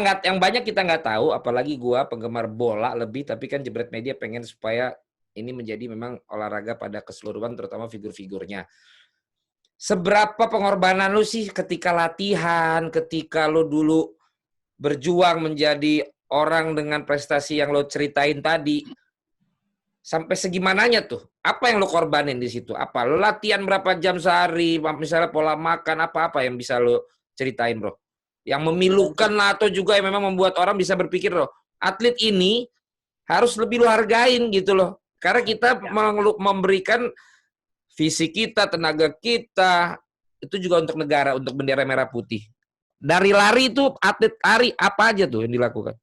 nggak tahu, apalagi gue penggemar bola lebih, tapi kan Jebret Media pengen supaya ini menjadi memang olahraga pada keseluruhan, terutama figur-figurnya. Seberapa pengorbanan lu sih ketika latihan, ketika lu dulu berjuang menjadi orang dengan prestasi yang lo ceritain tadi, sampai segimananya tuh? Apa yang lo korbanin di situ? Apa lo latihan berapa jam sehari? Misalnya pola makan apa yang bisa lo ceritain, bro? Yang memilukan lah, atau juga yang memang membuat orang bisa berpikir, loh, atlet ini harus lebih lo hargain gitu loh. Karena kita memberikan fisik kita, tenaga kita, itu juga untuk negara, untuk bendera merah putih. Dari lari itu atlet lari apa aja tuh yang dilakukan?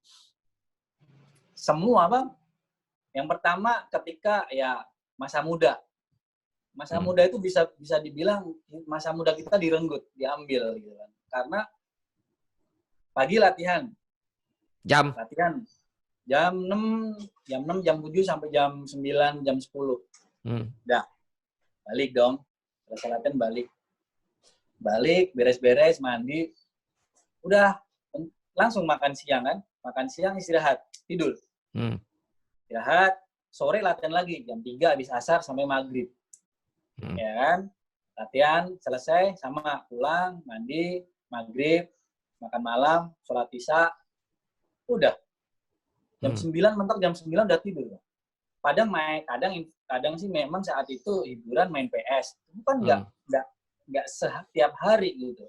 Semua bang. Yang pertama ketika ya masa muda. Masa muda itu bisa dibilang masa muda kita direnggut, diambil gitu kan. Karena pagi latihan Jam? jam 6, jam 7 sampai jam 9, jam 10. Udah, balik dong. Selesai latihan balik. Balik, beres-beres, mandi. Udah, langsung makan siang kan. Makan siang, istirahat, tidur. Istirahat, sore latihan lagi. Jam 3 habis asar sampai maghrib. Ya kan? Latihan, selesai, sama pulang, mandi, maghrib, makan malam, sholat isya. Udah. Jam 9, mentok jam 9 udah tidur. Kadang sih memang saat itu hiburan main PS. Itu kan nggak setiap hari gitu.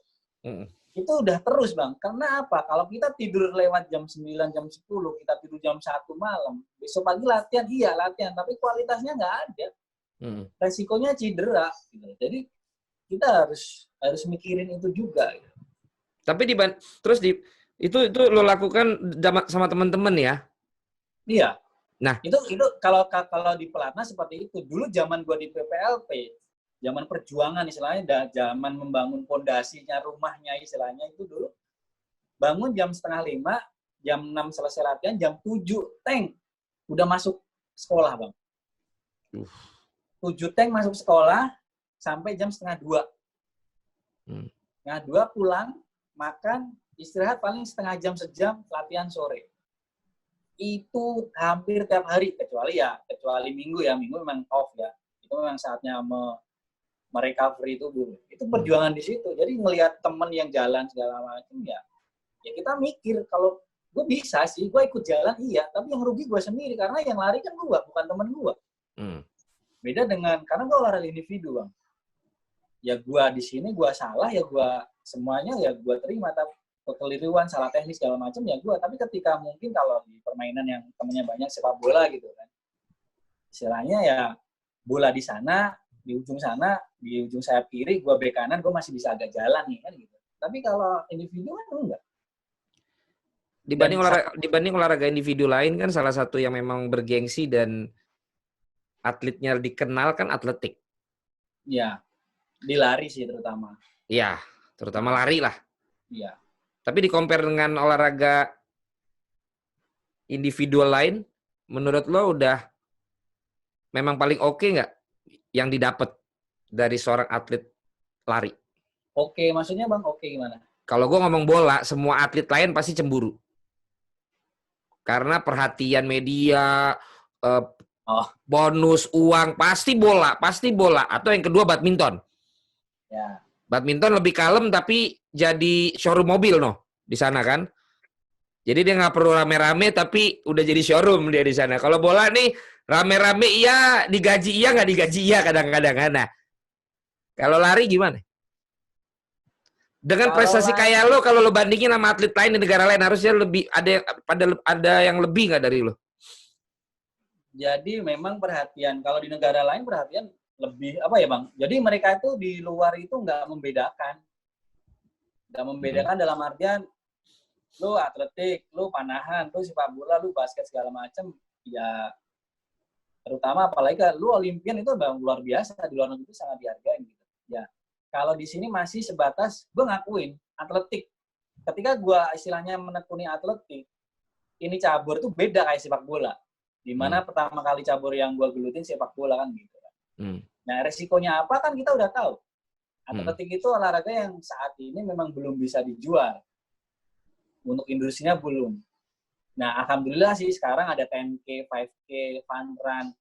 Itu udah terus bang. Karena apa? Kalau kita tidur lewat jam 9, jam 10, kita tidur jam 1 malam, besok pagi latihan, tapi kualitasnya nggak ada. Resikonya cedera. Gitu. Jadi kita harus mikirin itu juga. Gitu. Tapi itu lo lakukan sama teman-teman ya? Iya. Nah, itu kalau di pelatnas seperti itu. Dulu zaman gua di PPLP, zaman perjuangan istilahnya, zaman membangun pondasinya, rumahnya istilahnya itu dulu bangun jam 4:30, jam 6 selesai latihan, jam 7 tank udah masuk sekolah bang. 7 tank masuk sekolah sampai jam 1:30. 1:30 pulang, makan, istirahat paling setengah jam, sejam, latihan sore. Itu hampir tiap hari, kecuali minggu ya, minggu memang off ya. Itu memang saatnya merecovery tubuh. Itu perjuangan di situ. Jadi ngelihat temen yang jalan segala macam ya kita mikir kalau gue bisa sih, gue ikut jalan iya, tapi yang rugi gue sendiri karena yang lari kan gue, bukan temen gue. Beda dengan karena gue olahraga individu bang. Ya gue di sini gue salah ya gue semuanya ya gue terima, tapi kekeliruan, salah teknis segala macam ya gue. Tapi ketika mungkin kalau di permainan yang temennya banyak sepak bola gitu kan, istilahnya ya bola di sana, di ujung sayap kiri, gue bek kanan, gue masih bisa agak jalan nih kan gitu. Tapi kalau individu kan enggak. Dibanding olahraga individu lain kan salah satu yang memang bergengsi dan atletnya dikenal kan atletik. Ya, di lari sih terutama. Iya, terutama lari lah. Iya. Tapi di compare dengan olahraga individual lain, menurut lo udah memang paling oke nggak yang didapat dari seorang atlet lari? Oke, maksudnya bang, oke gimana? Kalau gue ngomong bola, semua atlet lain pasti cemburu. Karena perhatian media, bonus, uang, pasti bola. Atau yang kedua badminton. Ya. Badminton lebih kalem tapi jadi showroom mobil di sana kan. Jadi dia nggak perlu rame-rame tapi udah jadi showroom dia di sana. Kalau bola nih rame-rame iya, digaji iya nggak digaji iya kadang-kadang kan. Nah, kalau lari gimana? Dengan prestasi kayak lo, kalau lo bandingin sama atlet lain di negara lain harusnya lebih ada yang lebih nggak dari lo? Jadi memang perhatian kalau di negara lain perhatian lebih apa ya bang? Jadi mereka itu di luar itu nggak membedakan dalam artian lu atletik, lu panahan, lu sepak bola, lu basket segala macam ya. Terutama apalagi lu olimpian itu bang luar biasa, di luar negeri itu sangat dihargai gitu. Ya. Kalau di sini masih sebatas gue ngakuin atletik. Ketika gue istilahnya menekuni atletik, ini cabur tuh beda kayak sepak bola. Dimana pertama kali cabur yang gue gelutin sepak bola kan gitu. Nah resikonya apa kan kita udah tahu. Atletik itu olahraga yang saat ini memang belum bisa dijual. Untuk industrinya belum. Nah alhamdulillah sih sekarang ada 10K, 5K, fun run,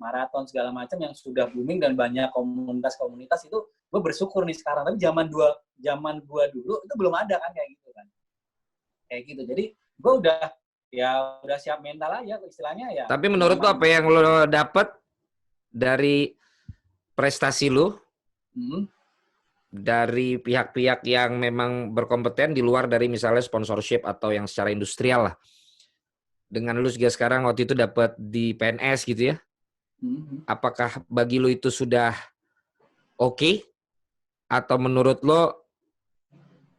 maraton segala macam yang sudah booming dan banyak komunitas itu. Gue bersyukur nih sekarang. Tapi zaman gua dulu itu belum ada kan kayak gitu kan. Kayak gitu. Jadi gue udah siap mental aja istilahnya ya. Tapi menurut lo apa yang lo dapet dari prestasi lo dari pihak-pihak yang memang berkompeten di luar dari misalnya sponsorship atau yang secara industrial lah? Dengan lo juga sekarang waktu itu dapat di PNS gitu ya. Apakah bagi lo itu sudah oke? Atau menurut lo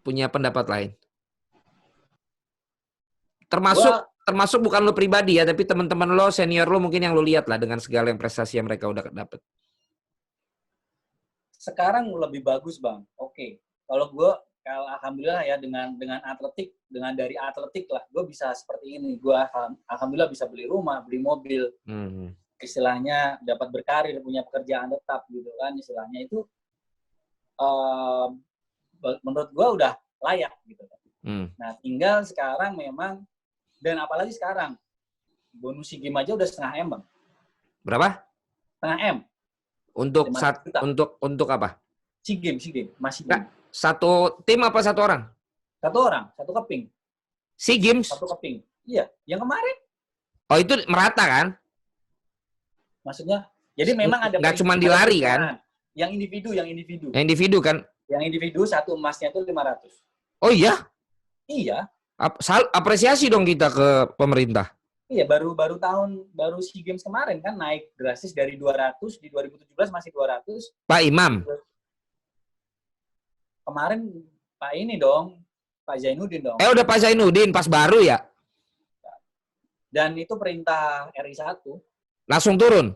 punya pendapat lain? Termasuk bukan lo pribadi ya, tapi teman-teman lo, senior lo mungkin yang lo lihat lah dengan segala yang prestasi yang mereka udah dapet. Sekarang lebih bagus Bang. Oke. Kalau alhamdulillah ya dengan atletik, dengan dari atletik lah, gue bisa seperti ini. Gue alhamdulillah bisa beli rumah, beli mobil. Istilahnya dapat berkarir, punya pekerjaan tetap gitu kan. Istilahnya itu menurut gue udah layak gitu. Nah tinggal sekarang memang, dan apalagi sekarang bonus SEA Games aja udah 0,5 M Bang. Berapa? 0,5 M. Untuk apa? SEA Games masih game. Satu tim apa satu orang? Satu orang, satu keping. SEA Games? Satu keping. Iya, yang kemarin. Oh itu merata kan? Maksudnya, jadi memang ada. Nggak cuma di lari kan? Yang individu. Yang individu kan? Yang individu satu emasnya itu 500. Oh iya? Iya. Apresiasi dong kita ke pemerintah. Iya, baru SEA Games kemarin kan naik drastis dari 200, di 2017 masih 200. Pak Imam. Kemarin Pak ini dong, Pak Zainuddin dong. Udah Pak Zainuddin pas baru ya? Dan itu perintah RI 1. Langsung turun?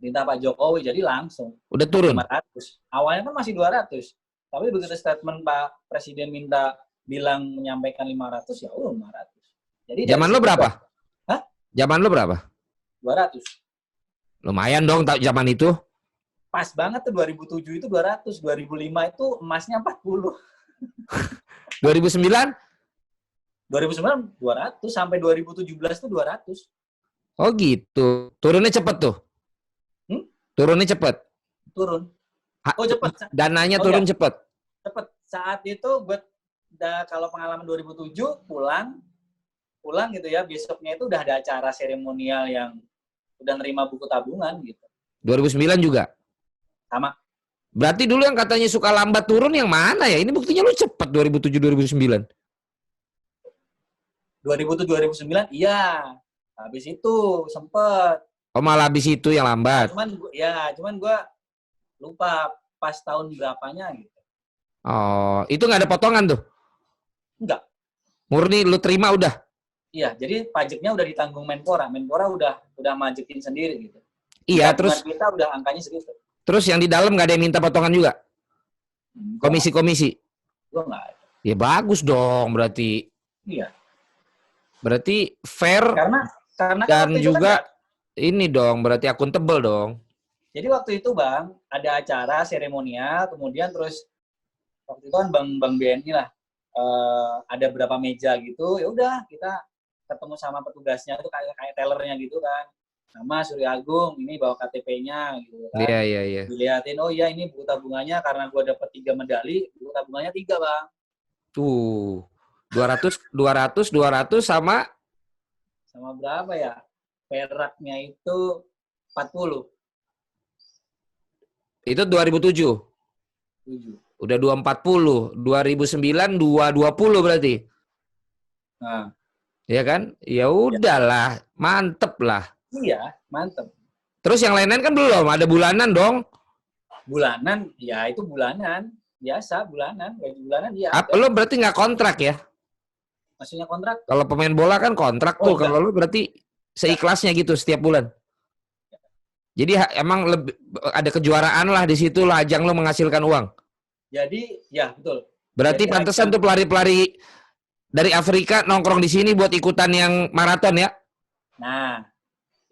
Perintah Pak Jokowi, jadi langsung. Udah turun? 500. Awalnya kan masih 200. Tapi begitu statement Pak Presiden menyampaikan 500, ya udah 500. Jadi zaman lo berapa? Hah? Zaman lo berapa? 200. Lumayan dong zaman itu. Pas banget tuh 2007 itu 200, 2005 itu emasnya 40. 2009? 2009 200 sampai 2017 tuh 200. Oh gitu. Turunnya cepet tuh. Turunnya cepet. Turun. Oh cepet. Dananya turun cepet. Cepet. Saat itu kalau pengalaman 2007 pulang gitu ya, besoknya itu udah ada acara seremonial yang udah nerima buku tabungan gitu. 2009 juga? Sama. Berarti dulu yang katanya suka lambat turun yang mana ya? Ini buktinya lu cepet 2007-2009. 2007-2009 iya. Habis itu sempet. Oh malah habis itu yang lambat. Cuman gue lupa pas tahun berapanya gitu. Oh, itu nggak ada potongan tuh? Enggak. Murni lu terima udah? Iya, jadi pajaknya udah ditanggung Menpora. Menpora udah majekin sendiri gitu. Iya, terus kita udah angkanya segitu. Terus yang di dalam nggak ada yang minta potongan juga? Komisi-komisi? Gue nggak ada. Ya bagus dong berarti. Iya. Berarti fair. Karena dan juga ini dong, berarti akuntabel dong. Jadi waktu itu Bang, ada acara seremonial, kemudian terus waktu itu kan Bang BNI lah, ada berapa meja gitu, ya udah kita ketemu sama petugasnya itu kayak tellernya gitu kan. Nama Surya Agung, ini bawa KTP-nya gitu kan. Iya. Dilihatin, oh iya ini buku tabungannya karena gue dapet 3 medali, buku tabungannya 3 Bang. Tuh, 200 sama berapa ya? Peraknya itu 40. Itu 2007? 7. Udah 240. 2009 220 berarti. Nah. Ya kan? Ya udahlah, mantep lah. Iya, mantep. Terus yang lain-lain kan belum, ada bulanan dong. Bulanan, ya itu bulanan. Biasa, bulanan. Gaji bulanan, iya. Lo berarti nggak kontrak ya? Maksudnya kontrak? Kalau pemain bola kan kontrak tuh. Kalau lo berarti seikhlasnya gitu setiap bulan. Jadi emang ada kejuaraan lah di situ lah, ajang lo menghasilkan uang. Jadi, ya betul. Berarti pantesan tuh pelari-pelari dari Afrika nongkrong di sini buat ikutan yang maraton ya? Nah,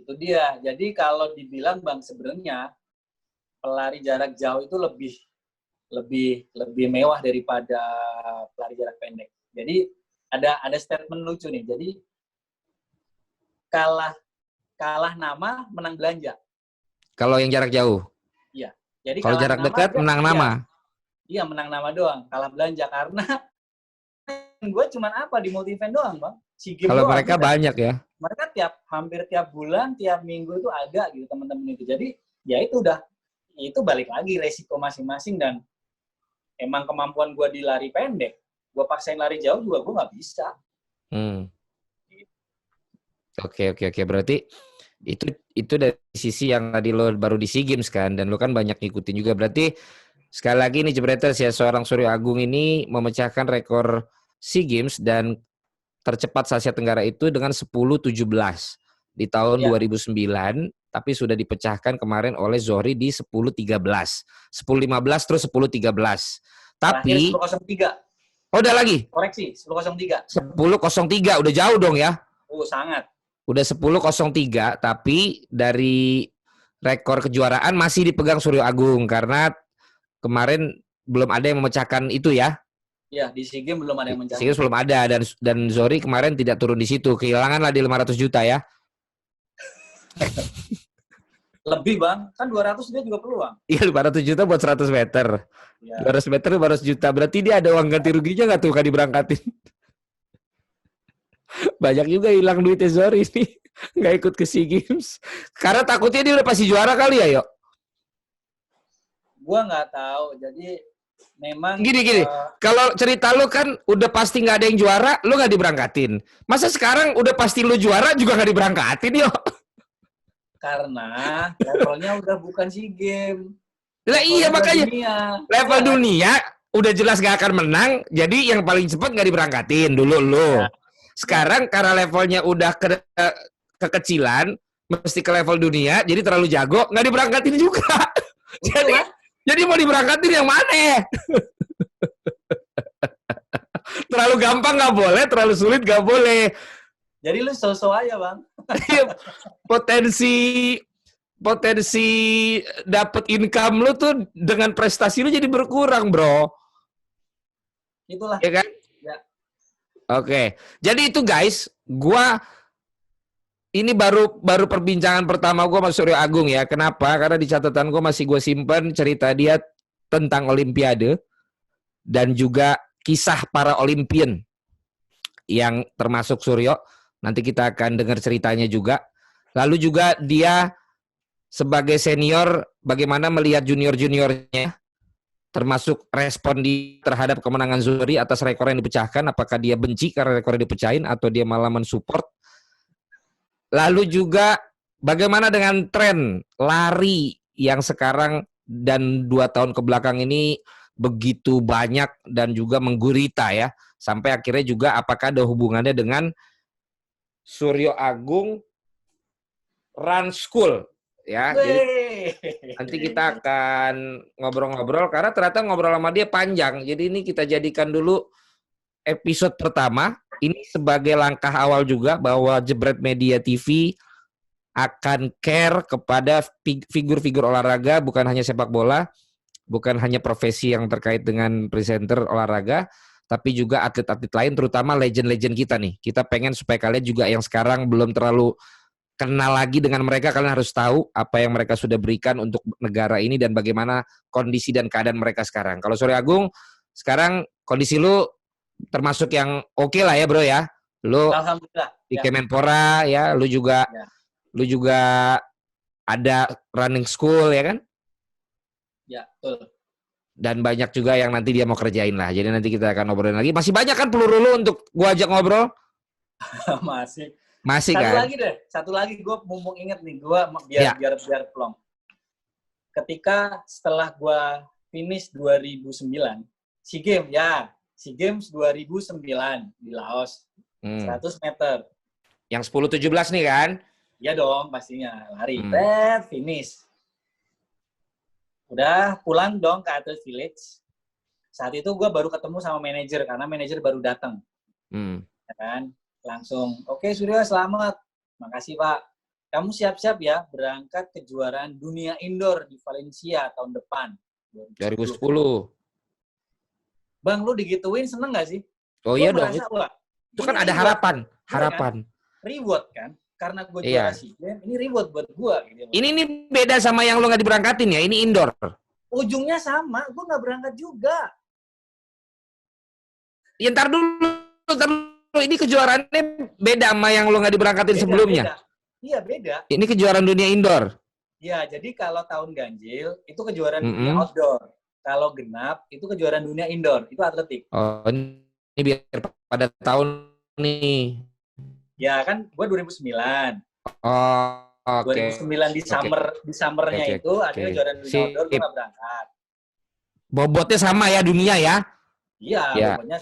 itu dia. Jadi kalau dibilang Bang sebenarnya pelari jarak jauh itu lebih mewah daripada pelari jarak pendek. Jadi ada statement lucu nih. Jadi kalah nama menang belanja. Kalau yang jarak jauh. Iya. Jadi kalau jarak dekat menang nama. Iya, menang nama doang, kalah belanja karena gue cuman di multi event doang, Bang. Kalau mereka banyak ya. Mereka hampir tiap bulan, tiap minggu itu ada gitu teman-teman itu. Jadi ya itu balik lagi resiko masing-masing dan emang kemampuan gue di lari pendek, gue paksain lari jauh juga gue nggak bisa. Oke. Berarti itu dari sisi yang tadi lo baru di SEA Games kan, dan lo kan banyak ngikutin juga. Berarti Sekali lagi nih Jebreters ya, seorang Suryo Agung ini memecahkan rekor SEA Games dan tercepat se Asia Tenggara itu dengan 10.17 di tahun Ya. 2009, tapi sudah dipecahkan kemarin oleh Zohri di 10.13. 10.15 terus 10.13. Terakhir Tapi 10.03. udah lagi. Koreksi, 10.03. 10.03 udah jauh dong ya. Sangat. Udah 10.03, tapi dari rekor kejuaraan masih dipegang Suryo Agung karena kemarin belum ada yang memecahkan itu ya. Ya, di SEA Games belum ada yang SEA Games mencapai. belum ada dan Zohri kemarin tidak turun di situ. Kehilangan lah di 500 juta ya. Lebih, Bang. Kan 200 dia juga peluang. Iya 500 juta buat 100 meter. Ya. 200 meter 500 juta. Berarti dia ada uang ganti ruginya nggak tuh kan diberangkatin? Banyak juga hilang duitnya Zohri ini. Nggak ikut ke SEA Games. Karena takutnya dia udah pasti juara kali ya, Yok. Gua nggak tahu. Jadi memang Gini. Kalau cerita lu kan udah pasti nggak ada yang juara, lu nggak diberangkatin. Masa sekarang udah pasti lu juara juga nggak diberangkatin, Yok? karena levelnya udah bukan SEA Games. Lah iya makanya Dunia. level dunia udah jelas gak akan menang, jadi yang paling cepat nggak diberangkatin dulu lu. Ya. Sekarang karena levelnya udah kekecilan, mesti ke level dunia, jadi terlalu jago, nggak diberangkatin juga. jadi mau diberangkatin yang mana? Terlalu gampang nggak boleh, terlalu sulit nggak boleh. Jadi lu so-so aja, Bang. Potensi dapat income lu tuh dengan prestasi lu jadi berkurang, bro. Itulah. Ya kan? Ya. Oke. Jadi itu guys, ini baru perbincangan pertama gue sama Suryo Agung ya. Kenapa? Karena di catatan gue masih gue simpen cerita dia tentang Olimpiade dan juga kisah para Olimpian yang termasuk Suryo. Nanti kita akan dengar ceritanya juga. Lalu juga dia sebagai senior bagaimana melihat junior-juniornya, termasuk respon terhadap kemenangan Zohri atas rekor yang dipecahkan. Apakah dia benci karena rekor yang dipecahin atau dia malah mensupport. Lalu juga bagaimana dengan tren lari yang sekarang dan 2 tahun kebelakang ini begitu banyak dan juga menggurita ya. Sampai akhirnya juga apakah ada hubungannya dengan Suryo Agung Run School ya. Jadi nanti kita akan ngobrol-ngobrol karena ternyata ngobrol sama dia panjang. Jadi ini kita jadikan dulu episode pertama. Ini sebagai langkah awal juga bahwa Jebret Media TV akan care kepada figur-figur olahraga, bukan hanya sepak bola, bukan hanya profesi yang terkait dengan presenter olahraga, tapi juga atlet-atlet lain, terutama legend-legend kita nih. Kita pengen supaya kalian juga yang sekarang belum terlalu kenal lagi dengan mereka, kalian harus tahu apa yang mereka sudah berikan untuk negara ini dan bagaimana kondisi dan keadaan mereka sekarang. Kalau Suryo Agung, sekarang kondisi lu termasuk yang oke lah ya bro ya. Lu Alhamdulillah. di Kemenpora ya, lu juga ada running school ya kan? Ya, betul. Dan banyak juga yang nanti dia mau kerjain lah. Jadi nanti kita akan ngobrolin lagi. Masih banyak kan peluru lu untuk gua ajak ngobrol? Masih kan? Satu lagi gue mumpung inget nih, gue biar plong. Ketika setelah gue finish 2009, SEA Games 2009 di Laos, 100 meter. Yang 10-17 nih kan? Iya dong, pastinya. Lari, finish. Udah pulang dong ke Atlet Village. Saat itu gue baru ketemu sama manajer, karena manajer baru datang. Ya kan? Langsung, oke Suryo selamat. Makasih Pak. Kamu siap-siap ya berangkat kejuaraan dunia indoor di Valencia tahun depan. 2010. Bang, lu digituin seneng gak sih? Oh iya dong. Itu kan ada harapan. Kan? Reward kan? Karena gue juara SEA Games, ini reward buat gue. Gitu. Ini beda sama yang lo nggak diberangkatin ya? Ini indoor. Ujungnya sama, gue nggak berangkat juga. Ya, ntar dulu. Ini kejuaraannya beda sama yang lo nggak diberangkatin sebelumnya. Iya, beda. Ini kejuaraan dunia indoor. Iya, jadi kalau tahun ganjil, itu kejuaraan dunia outdoor. Kalau genap, itu kejuaraan dunia indoor. Itu atletik. Oh, ini biar pada tahun nih. Ya kan, gue 2009. Oh, oke. 2009 di summernya itu ada kejuaraan dunia outdoor, gue nggak berangkat. Bobotnya sama ya dunia ya? Iya, Ya. pokoknya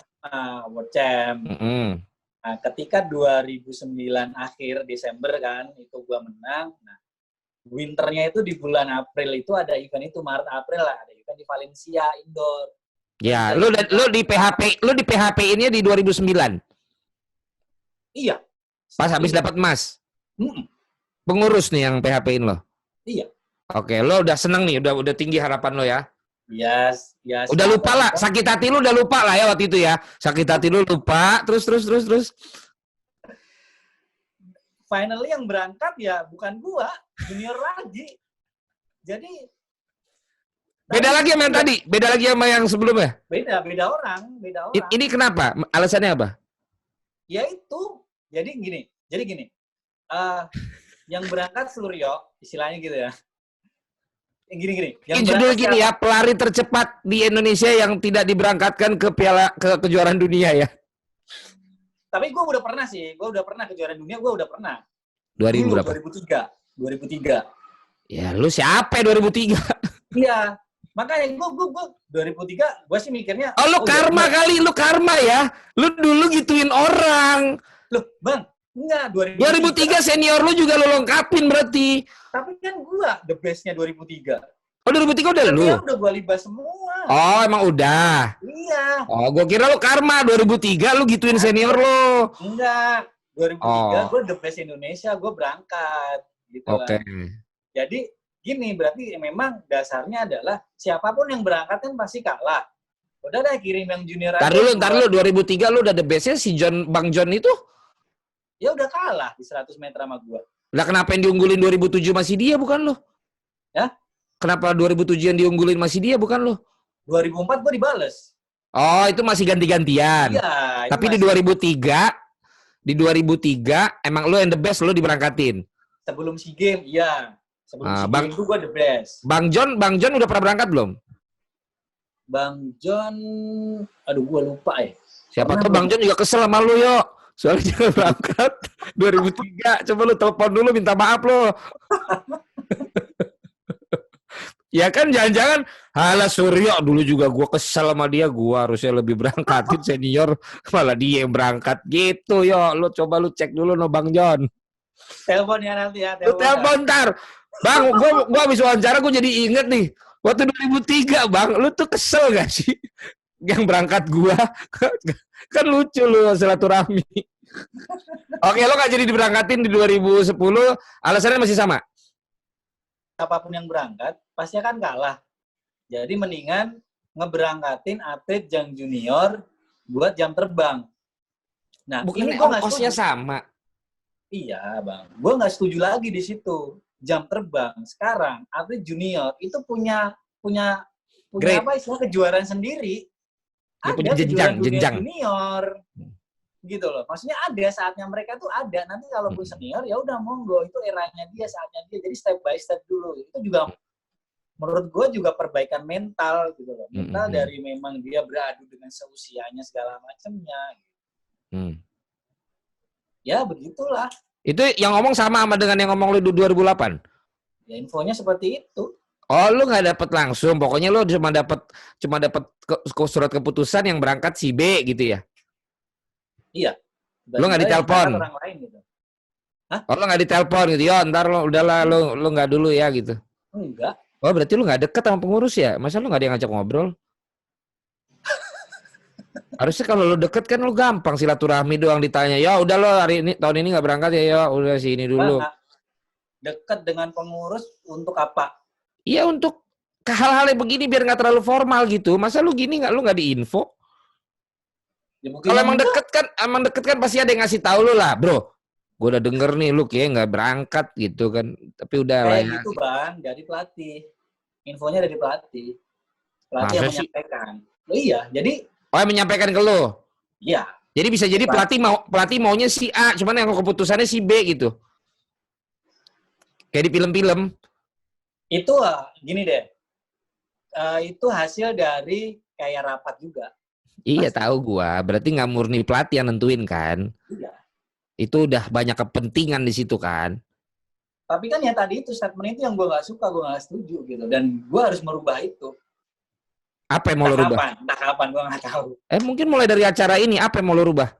World Champ. Mm-mm. Nah, ketika 2009 akhir Desember kan, itu gua menang. Nah, winternya itu di bulan April itu ada event itu, Maret April lah, ada event di Valencia indoor. Gua Ya, bisa ikut lu di PHP-innya di 2009. Iya. Pas habis Iya. dapat emas. Mm-mm. Pengurus nih yang PHP-in lo. Iya. Oke, lo udah seneng nih, udah tinggi harapan lo ya. Yes, Udah lupa lah, sakit hati lu udah lupa lah ya waktu itu ya. Sakit hati lu lupa, terus. Finally yang berangkat ya bukan gua, junior lagi. Jadi Beda lagi sama yang tadi, beda lagi sama yang sebelumnya. beda orang. Ini kenapa? Alasannya apa? Ya itu, jadi gini. Yang berangkat Suryo, istilahnya gitu ya. Gini. Yang judul gini ya, pelari tercepat di Indonesia yang tidak diberangkatkan ke kejuaraan dunia ya. Tapi gue udah pernah kejuaraan dunia, gue udah pernah. 2000 berapa? 2003. Ya, lu siapa ya 2003? Iya, makanya gue 2003, gue sih mikirnya. Oh, lu karma kali, lu karma ya. Lu dulu gituin orang. Loh, Bang, enggak, 2003 senior lu juga lu lengkapin berarti. Tapi kan gue the best-nya 2003. Oh, 2003 udah lu? Udah gue libas semua. Oh, emang udah? Iya. Oh, gue kira lu karma 2003 lu gituin senior lu. Enggak. 2003 gue the best Indonesia, gue berangkat. Gitu Oke. Jadi gini, berarti memang dasarnya adalah siapapun yang berangkat kan pasti kalah. Udah deh kirim yang junior aja. Ntar dulu 2003 lu udah the best-nya si Bang John itu? Ya udah kalah di 100 meter sama gue. Lah kenapa yang diunggulin 2007 masih dia bukan lo? Ya? Kenapa 2007 yang diunggulin masih dia bukan lo? 2004 gue dibales. Oh, itu masih ganti-gantian. Iya. Tapi di 2003 emang lo yang the best, lo diberangkatin. Sebelum SEA Games, iya. Sebelum SEA Games itu gue the best. Bang John udah pernah berangkat belum? Bang John, aduh gue lupa ya. Siapa tahu Bang John juga kesel sama lo, yo. Soalnya jangan berangkat 2003. Coba lu telepon dulu minta maaf lo. Ya kan jangan-jangan halah Suryo dulu juga gue kesel sama dia, gue harusnya lebih berangkatin senior, malah dia yang berangkat gitu. Yo, lu coba lu cek dulu no Bang John. Telepon ya nanti ya. Lu telepon ntar. Bang, gue habis wawancara gue jadi inget nih. Waktu 2003 Bang, lu tuh kesel gak sih? Yang berangkat gua kan lucu lu silaturahmi. Oke, lo gak jadi diberangkatin di 2010, alasannya masih sama? Apapun yang berangkat, pasti akan kalah. Jadi mendingan ngeberangkatin atlet yang junior buat jam terbang. Nah, bukannya ini gua ongkosnya sama? Iya, Bang. Gue nggak setuju lagi di situ. Jam terbang sekarang atlet junior itu punya apa istilah kejuaraan sendiri. Dia punya jenjang junior. Gitu loh. Maksudnya ada saatnya mereka tuh ada. Nanti kalaupun senior ya udah monggo, itu eranya dia, saatnya dia. Jadi step by step dulu. Itu juga menurut gue juga perbaikan mental gitu loh. Mental dari memang dia beradu dengan seusianya segala macamnya. Ya begitulah. Itu yang ngomong sama dengan yang ngomong lu 2008? Ya infonya seperti itu. Oh, lu nggak dapet langsung. Pokoknya lu cuma dapet surat keputusan yang berangkat si B gitu ya? Iya. Lu nggak ditelepon? Gitu. Hah? Oh, lu nggak ditelepon gitu? Ya, ntar lo udahlah lu nggak dulu ya gitu. Enggak. Oh, berarti lu nggak deket sama pengurus ya? Masa lu nggak ada yang ngajak ngobrol? Harusnya kalau lu deket kan lu gampang silaturahmi doang ditanya. Ya udah lo hari ini tahun ini nggak berangkat ya udah sini dulu. Deket dengan pengurus untuk apa? Iya untuk hal-hal yang begini biar nggak terlalu formal gitu. Masa lu gini lu nggak diinfo? Ya, kalau emang deket kan pasti ada yang ngasih tahu lu lah, bro. Gue udah denger nih lu kayak nggak berangkat gitu kan. Tapi udah lah ya. Gitu Bang, dari pelatih. Infonya dari pelatih. Pelatih yang menyampaikan. Oh iya, jadi yang menyampaikan ke lu? Iya. Jadi bisa jadi pelatih maunya si A, cuman yang keputusannya si B gitu. Kayak di film-film. Itu gini deh. Itu hasil dari kayak rapat juga. Iya tahu gua. Berarti nggak murni pelatih yang nentuin kan? Iya. Itu udah banyak kepentingan di situ kan? Tapi kan ya tadi itu statement itu yang gua nggak suka, gua nggak setuju gitu. Dan gua harus merubah itu. Apa yang mau lo rubah? Entah kapan, gue nggak tahu. Mungkin mulai dari acara ini, apa yang mau lo rubah?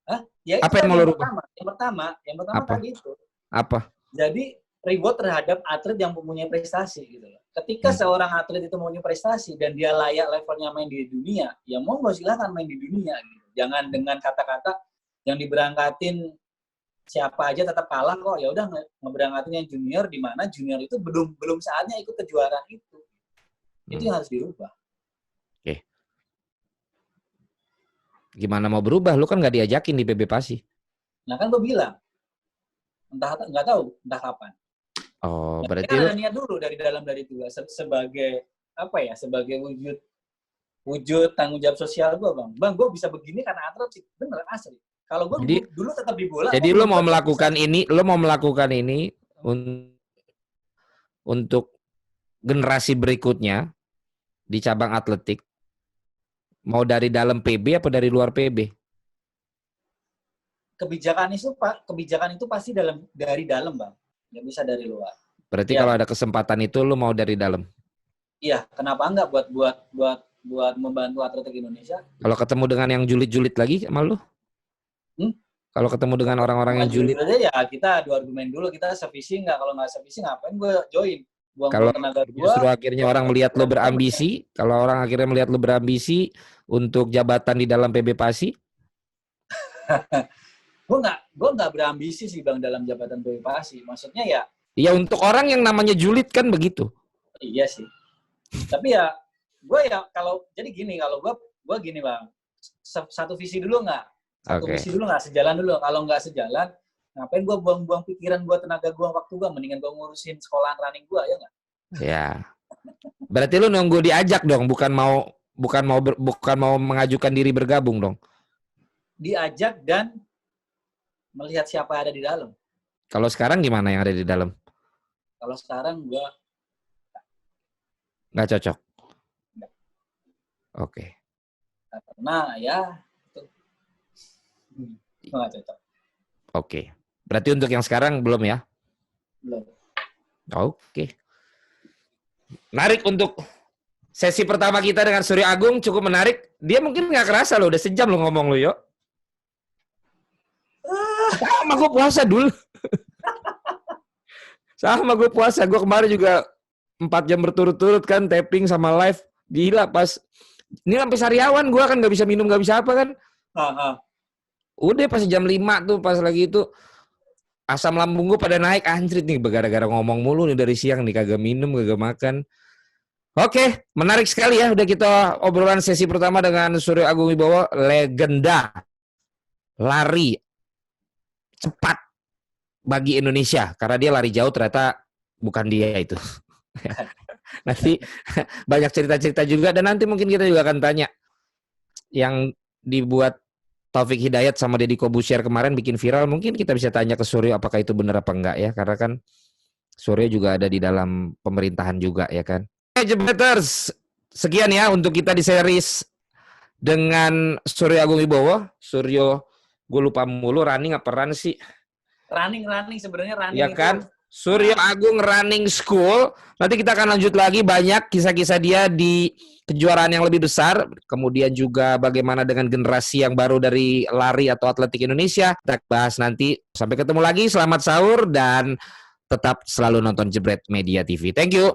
Hah? Ya Apa itu yang mau lo rubah? yang pertama Apa? tadi itu. Apa? Jadi reward terhadap atlet yang mempunyai prestasi gitu loh. Ketika seorang atlet itu mempunyai prestasi dan dia layak levelnya main di dunia, ya monggo silakan main di dunia gitu. Jangan dengan kata-kata yang diberangkatin siapa aja tetap kalah kok. Ya udah ngeberangkatin yang junior, di mana junior itu belum saatnya ikut kejuaraan itu. Itu yang harus dirubah. Oke. Gimana mau berubah? Lu kan nggak diajakin di PB Pasi. Nah kan gue bilang, nggak tahu entah kapan. Oh, Nah, berarti kan lu ada niat dulu dari itu sebagai apa ya? Sebagai wujud tanggung jawab sosial gue, bang. Gue bisa begini karena atlet sih, bener asli. Kalau gue dulu tetap di bola. Jadi lu mau melakukan ini, untuk generasi berikutnya di cabang atletik. Mau dari dalam PB apa dari luar PB? Kebijakan itu pasti dari dalam, bang. Nggak bisa dari luar. Berarti kalau ada kesempatan itu lu mau dari dalam? Iya, kenapa enggak buat membantu atletik Indonesia? Kalau ketemu dengan yang julid-julid lagi sama lu? Kalau ketemu dengan orang-orang yang julid aja ya kita adu argumen dulu, kita sevisi nggak? Kalau nggak sevisi ngapain gue join? Kalau justru akhirnya orang melihat lo berambisi, kalau orang akhirnya melihat lo berambisi untuk jabatan di dalam PB Pasi, gue nggak berambisi sih, bang, dalam jabatan PB Pasi. Maksudnya ya? Ya untuk orang yang namanya julid kan begitu. Iya sih. Tapi ya gue ya kalau jadi gini, kalau gue gini, bang, satu visi dulu nggak? Visi dulu nggak? Sejalan dulu. Kalau nggak sejalan, ngapain gue buang-buang pikiran gue, tenaga gue, waktu gue? Mendingan gue ngurusin sekolahan running gue, ya nggak? Ya. Berarti lu nunggu diajak dong, bukan mau mengajukan diri bergabung dong. Diajak dan melihat siapa ada di dalam. Kalau sekarang gimana yang ada di dalam? Kalau sekarang gue nggak cocok. Oke. Karena ya itu nggak cocok. Oke. Berarti untuk yang sekarang belum ya? Belum. Oke. Menarik untuk sesi pertama kita dengan Suryo Agung, cukup menarik. Dia mungkin nggak kerasa loh, udah sejam lo ngomong lo, yo. Sama gue puasa dulu. Sama gue puasa. Gue kemarin juga 4 jam berturut-turut kan, tapping sama live. Gila pas. Ini sampai sariawan gue kan, nggak bisa minum, nggak bisa apa kan. Udah pas jam 5 tuh, pas lagi itu asam lambung gue pada naik, anjrit nih, gara-gara ngomong mulu nih dari siang nih, kagak minum, kagak makan. Oke, menarik sekali ya, udah kita obrolan sesi pertama dengan Suryo Agung Wibowo, legenda lari cepat bagi Indonesia, karena dia lari jauh ternyata bukan dia itu. Nanti banyak cerita-cerita juga, dan nanti mungkin kita juga akan tanya yang dibuat Taufik Hidayat sama Deddy Kobusier kemarin bikin viral, mungkin kita bisa tanya ke Suryo apakah itu benar apa enggak ya, karena kan Suryo juga ada di dalam pemerintahan juga ya kan. Jebreters, sekian ya untuk kita di series dengan Suryo Agung Wibowo. Suryo, gue lupa mulu, running apa run sih? Running sebenarnya running ya kan? Itu. Suryo Agung Running School. Nanti kita akan lanjut lagi banyak kisah-kisah dia di kejuaraan yang lebih besar. Kemudian juga bagaimana dengan generasi yang baru dari lari atau atletik Indonesia. Kita bahas nanti. Sampai ketemu lagi. Selamat sahur dan tetap selalu nonton Jebret Media TV. Thank you.